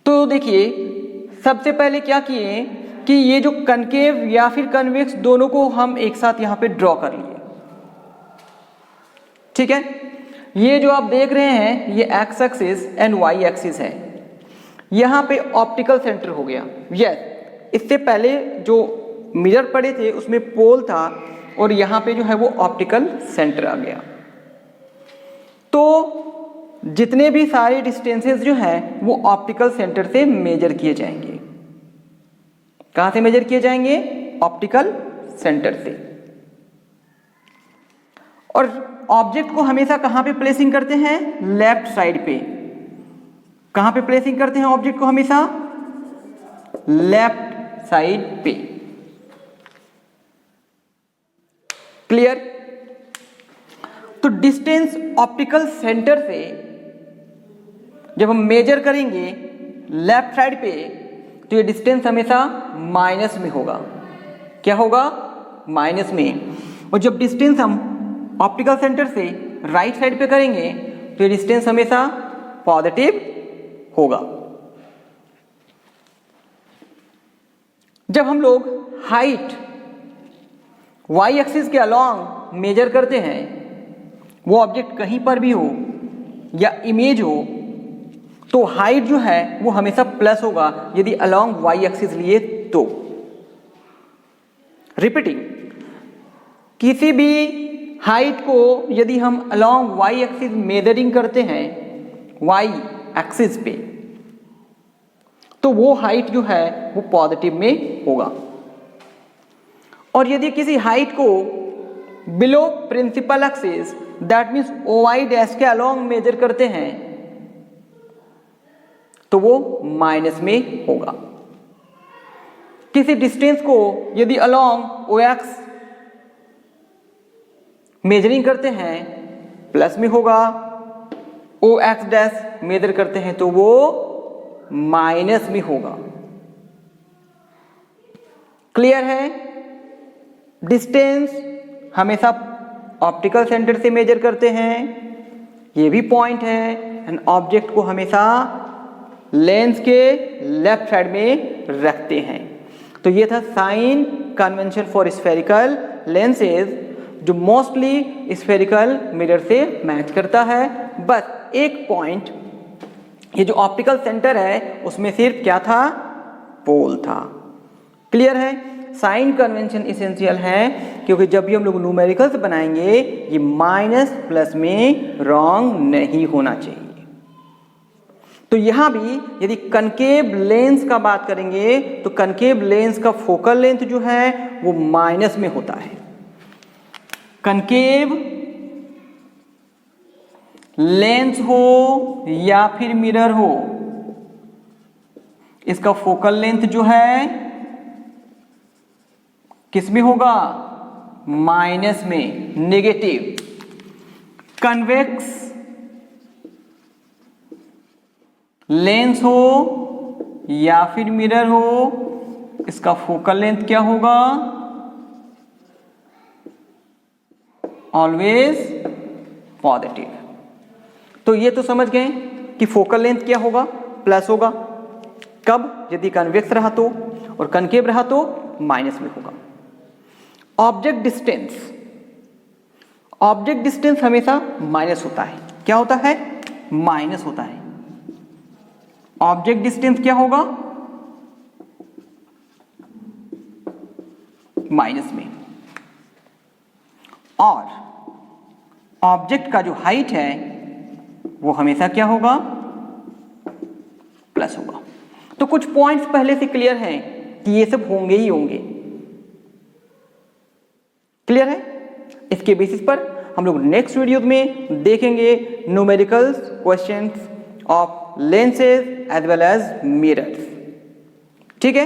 तो देखिए, सबसे पहले क्या किए कि ये जो कनकेव या फिर कन्वेक्स दोनों को हम एक साथ यहाँ पे ड्रॉ कर लिए। ठीक है, ये जो आप देख रहे हैं ये x axis and y axis है, यहाँ पे ऑप्टिकल सेंटर हो गया। यस, इससे पहले जो मिरर पड़े थे उसमें पोल था और यहाँ पे जो है वो ऑप्टिकल सेंटर आ गया। तो जितने भी सारे डिस्टेंसेस जो हैं वो ऑप्टिकल सेंटर से मेजर किए जाएंगे। कहाँ से मेजर किए जाएंगे? ऑप्टिकल सेंटर से। और ऑब्जेक्ट को हमेशा कहाँ पे प्लेसिंग करते हैं? लेफ्ट साइड पे। कहाँ पे प्लेसिंग करते हैं ऑब्जेक्ट को? हमेशा लेफ्ट साइड पे। क्लियर? तो डिस्टेंस ऑप्टिकल सेंटर से जब हम मेजर करेंगे लेफ्ट साइड पे तो ये डिस्टेंस हमेशा माइनस में होगा। क्या होगा? माइनस में। और जब डिस्टेंस हम ऑप्टिकल सेंटर से राइट साइड पे करेंगे तो ये डिस्टेंस हमेशा पॉजिटिव होगा। जब हम लोग हाइट वाई एक्सिस के अलॉन्ग मेजर करते हैं, वो ऑब्जेक्ट कहीं पर भी हो या इमेज हो, तो हाइट जो है वो हमेशा प्लस होगा यदि अलॉन्ग वाई एक्सिस लिए तो। रिपीटिंग, किसी भी हाइट को यदि हम अलॉन्ग वाई एक्सिस मेजरिंग करते हैं वाई एक्सिस पे, तो वो हाइट जो है वो पॉजिटिव में होगा। और यदि किसी हाइट को below principal axis that means OI dash के अलॉन्ग मेजर करते हैं तो वो माइनस में होगा। किसी डिस्टेंस को यदि अलॉन्ग OX मेजरिंग करते हैं प्लस में होगा, OX डैश मेजर करते हैं तो वो माइनस में होगा। क्लियर है? डिस्टेंस हमेशा ऑप्टिकल सेंटर से मेजर करते हैं, ये भी पॉइंट है, एंड ऑब्जेक्ट को हमेशा लेंस के लेफ्ट साइड में रखते हैं। तो ये था sign convention for spherical lenses, जो मोस्टली स्फेरिकल मिरर से मैच करता है। बस एक पॉइंट, ये जो ऑप्टिकल सेंटर है उसमें सिर्फ क्या था? पोल था। क्लियर है? साइन कन्वेंशन इसेंशियल है क्योंकि जब भी हम लोग न्यूमेरिकल्स बनाएंगे ये माइनस प्लस में रॉन्ग नहीं होना चाहिए। तो यहां भी यदि कनकेव लेंस का बात करेंगे तो कनकेव लेंस का फोकल लेंथ जो है वो माइनस में होता है। कनकेव लेंस हो या फिर मिरर हो, इसका फोकल लेंथ जो है किस में होगा? माइनस में, नेगेटिव। कन्वेक्स लेंस हो या फिर मिरर हो, इसका फोकल लेंथ क्या होगा? Always positive. तो ये तो समझ गए कि फोकल लेंथ क्या होगा? प्लस होगा। कब? यदि कन्वेक्स रहा तो, और कनकेव रहा तो माइनस में होगा। ऑब्जेक्ट डिस्टेंस, ऑब्जेक्ट डिस्टेंस हमेशा माइनस होता है। क्या होता है? माइनस होता है। ऑब्जेक्ट डिस्टेंस क्या होगा? माइनस में। और ऑब्जेक्ट का जो हाइट है वो हमेशा क्या होगा? प्लस होगा। तो कुछ पॉइंट्स पहले से क्लियर हैं कि ये सब होंगे ही होंगे। क्लियर है? इसके बेसिस पर हम लोग नेक्स्ट वीडियो में देखेंगे numericals questions of lenses as well as mirrors। ठीक है?